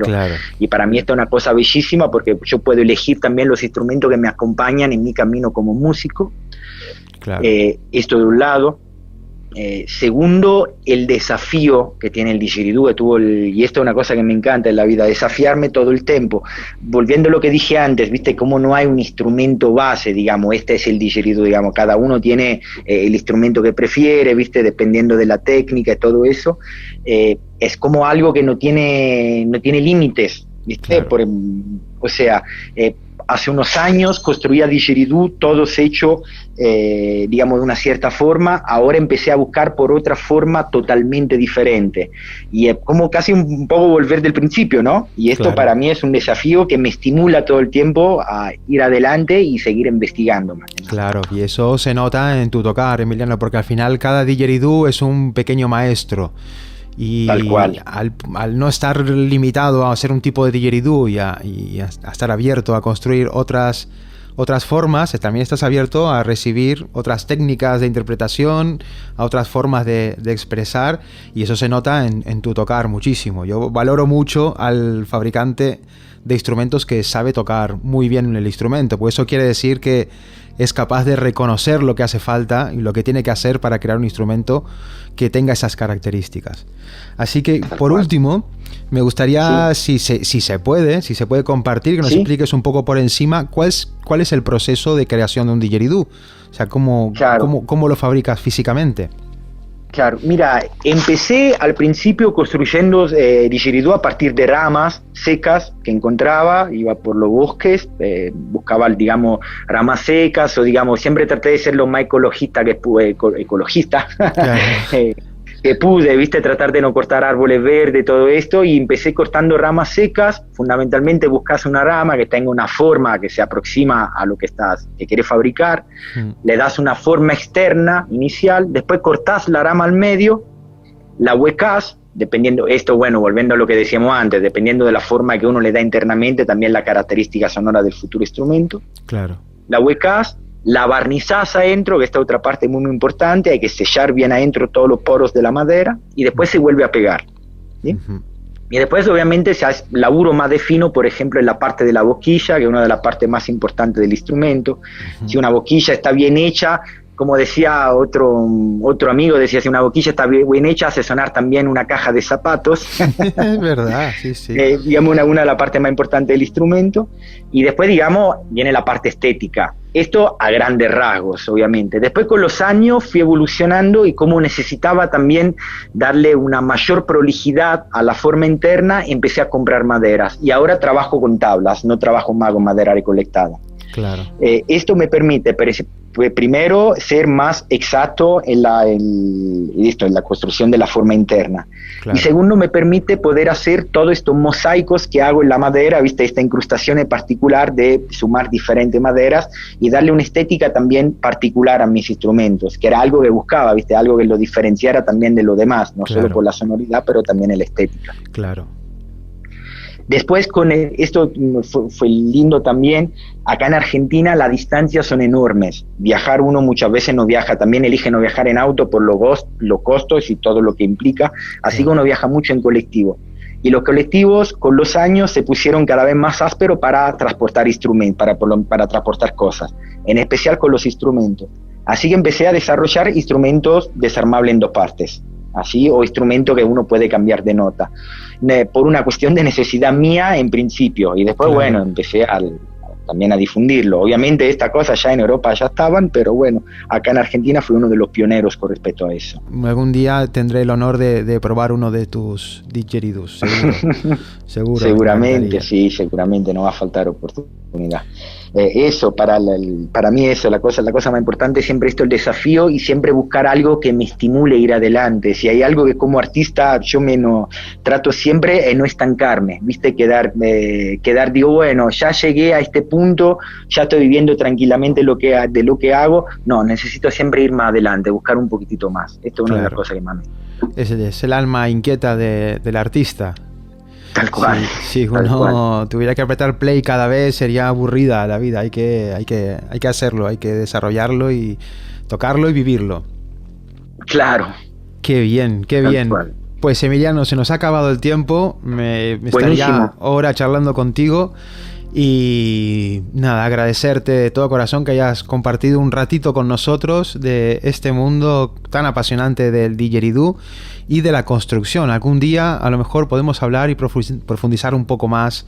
Speaker 3: Claro.
Speaker 9: Y para mí esto es una cosa bellísima, porque yo puedo elegir también los instrumentos que me acompañan en mi camino como músico.
Speaker 3: Claro.
Speaker 9: Esto de un lado. Segundo, el desafío que tiene el didgeridoo, y esto es una cosa que me encanta en la vida, desafiarme todo el tiempo. Volviendo a lo que dije antes, ¿viste? Como no hay un instrumento base, digamos, este es el didgeridoo, digamos, cada uno tiene el instrumento que prefiere, ¿viste? Dependiendo de la técnica y todo eso. Es como algo que no tiene límites, ¿viste?
Speaker 3: Claro.
Speaker 9: Hace unos años construía didgeridoo, todos hechos, digamos, de una cierta forma. Ahora empecé a buscar por otra forma totalmente diferente. Y es como casi un poco volver del principio, ¿no? Y esto para mí es un desafío que me estimula todo el tiempo a ir adelante y seguir investigando más.
Speaker 3: Claro, y eso se nota en tu tocar, Emiliano, porque al final cada didgeridoo es un pequeño maestro. Y
Speaker 9: tal cual.
Speaker 3: Al no estar limitado a ser un tipo de didgeridoo y a estar abierto a construir otras formas, también estás abierto a recibir otras técnicas de interpretación, a otras formas de expresar, y eso se nota en tu tocar muchísimo. Yo valoro mucho al fabricante de instrumentos que sabe tocar muy bien el instrumento, pues eso quiere decir que es capaz de reconocer lo que hace falta y lo que tiene que hacer para crear un instrumento que tenga esas características. Así que, por último, me gustaría, si se puede compartir, que nos expliques un poco por encima cuál es el proceso de creación de un didgeridoo. O sea, cómo lo fabricas físicamente.
Speaker 9: Claro, mira, empecé al principio construyendo didgeridoo a partir de ramas secas que encontraba, iba por los bosques, buscaba, digamos, ramas secas, o digamos, siempre traté de ser lo más ecologista que pude,
Speaker 3: Claro.
Speaker 9: que pude, ¿viste? Tratar de no cortar árboles verdes, todo esto, y empecé cortando ramas secas. Fundamentalmente buscas una rama que tenga una forma que se aproxima a lo que quieres fabricar, le das una forma externa inicial, después cortás la rama al medio, la huecás, dependiendo, esto, bueno, volviendo a lo que decíamos antes, dependiendo de la forma que uno le da internamente, también la característica sonora del futuro instrumento.
Speaker 3: Claro.
Speaker 9: La huecás, la barnizás adentro, que esta otra parte muy, muy importante, hay que sellar bien adentro todos los poros de la madera, y después se vuelve a pegar, ¿sí? Y después, obviamente, se hace laburo más de fino, por ejemplo, en la parte de la boquilla, que es una de las partes más importantes del instrumento. Si una boquilla está bien hecha, como decía otro amigo, decía, si una boquilla está bien hecha, hace sonar también una caja de zapatos.
Speaker 3: Es verdad, sí.
Speaker 9: Digamos, una de las partes más importantes del instrumento. Y después, digamos, viene la parte estética. Esto a grandes rasgos, obviamente. Después, con los años, fui evolucionando, y como necesitaba también darle una mayor prolijidad a la forma interna, empecé a comprar maderas. Y ahora trabajo con tablas, no trabajo más con madera recolectada.
Speaker 3: Claro.
Speaker 9: Esto me permite, primero, ser más exacto en la construcción de la forma interna. Claro. Y segundo, me permite poder hacer todos estos mosaicos que hago en la madera, ¿viste? Esta incrustación en particular de sumar diferentes maderas y darle una estética también particular a mis instrumentos, que era algo que buscaba, ¿viste? Algo que lo diferenciara también de lo demás, no solo por la sonoridad, pero también en la estética.
Speaker 3: Claro.
Speaker 9: Después, esto fue lindo también. Acá en Argentina las distancias son enormes. Viajar, uno muchas veces no viaja, también elige no viajar en auto por los costos y todo lo que implica, así que uno viaja mucho en colectivo. Y los colectivos con los años se pusieron cada vez más ásperos para transportar instrumentos, para transportar cosas, en especial con los instrumentos. Así que empecé a desarrollar instrumentos desarmables en dos partes, así, o instrumentos que uno puede cambiar de nota, por una cuestión de necesidad mía en principio, y después, bueno, empecé también a difundirlo. Obviamente estas cosas ya en Europa ya estaban, pero bueno, acá en Argentina fui uno de los pioneros con respecto a eso.
Speaker 3: Algún día tendré el honor de probar uno de tus didgeridoos, seguro.
Speaker 9: Seguramente, sí, seguramente no va a faltar oportunidad. Eso, para mí eso, la cosa más importante, siempre esto, el desafío, y siempre buscar algo que me estimule a ir adelante. Si hay algo que como artista yo trato siempre de no estancarme, ¿viste? Quedar, digo, bueno, ya llegué a este punto, punto, ya estoy viviendo tranquilamente de lo que hago. No, necesito siempre ir más adelante, buscar un poquitito más. Esto es una de las cosas que más me...
Speaker 3: Es el alma inquieta del artista.
Speaker 9: Tal cual.
Speaker 3: Si uno tuviera que apretar play cada vez sería aburrida la vida. Hay que hacerlo, hay que desarrollarlo y tocarlo y vivirlo.
Speaker 9: Claro.
Speaker 3: Qué bien, qué bien.
Speaker 9: Cual.
Speaker 3: Pues Emiliano, se nos ha acabado el tiempo. Me estaría ahora charlando contigo. Y nada, agradecerte de todo corazón que hayas compartido un ratito con nosotros de este mundo tan apasionante del didgeridoo y de la construcción. Algún día a lo mejor podemos hablar y profundizar un poco más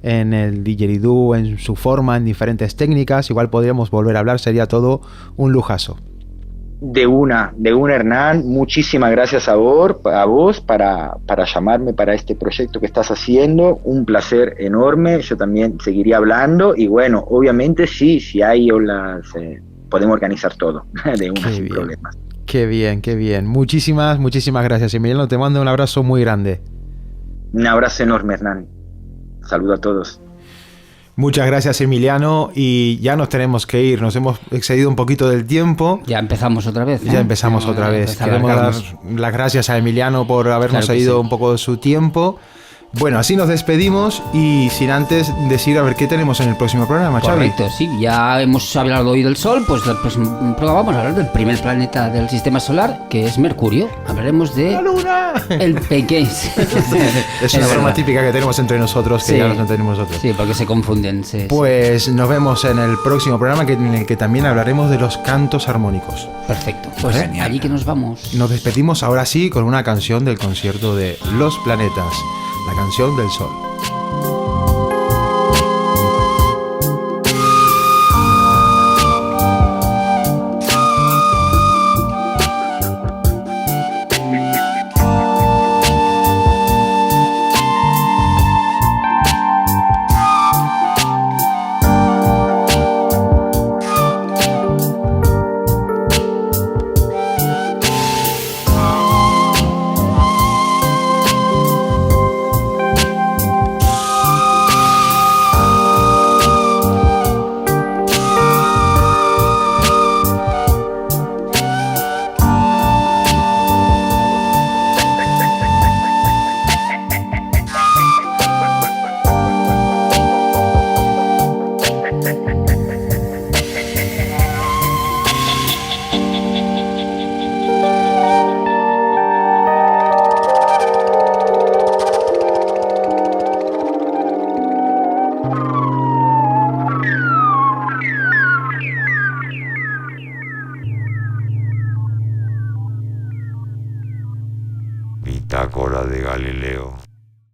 Speaker 3: en el didgeridoo, en su forma, en diferentes técnicas. Igual podríamos volver a hablar, sería todo un lujazo.
Speaker 9: De una Hernán, muchísimas gracias a vos para llamarme para este proyecto que estás haciendo, un placer enorme, yo también seguiría hablando y bueno, obviamente si hay olas, podemos organizar todo, de una sin problemas.
Speaker 3: Qué bien, muchísimas gracias Emiliano, te mando un abrazo muy grande.
Speaker 9: Un abrazo enorme Hernán, saludo a todos.
Speaker 3: Muchas gracias Emiliano y ya nos tenemos que ir, nos hemos excedido un poquito del tiempo.
Speaker 1: Ya empezamos otra vez.
Speaker 3: Ya empezamos otra vez. Queremos dar las gracias a Emiliano por habernos cedido un poco de su tiempo. Bueno, así nos despedimos y sin antes decir a ver qué tenemos en el próximo programa, Xavi.
Speaker 1: Correcto, sí, ya hemos hablado hoy del Sol, pues el próximo programa vamos a hablar del primer planeta del Sistema Solar, que es Mercurio. Hablaremos de...
Speaker 3: ¡La Luna!
Speaker 1: El pequeño.
Speaker 3: Es una broma típica que tenemos entre nosotros, que ya nos entendemos nosotros.
Speaker 1: Sí, porque se confunden. Sí,
Speaker 3: pues nos vemos en el próximo programa en el que también hablaremos de los cantos armónicos.
Speaker 1: Perfecto, pues allí que nos vamos.
Speaker 3: Nos despedimos ahora sí con una canción del concierto de Los Planetas. La canción del Sol.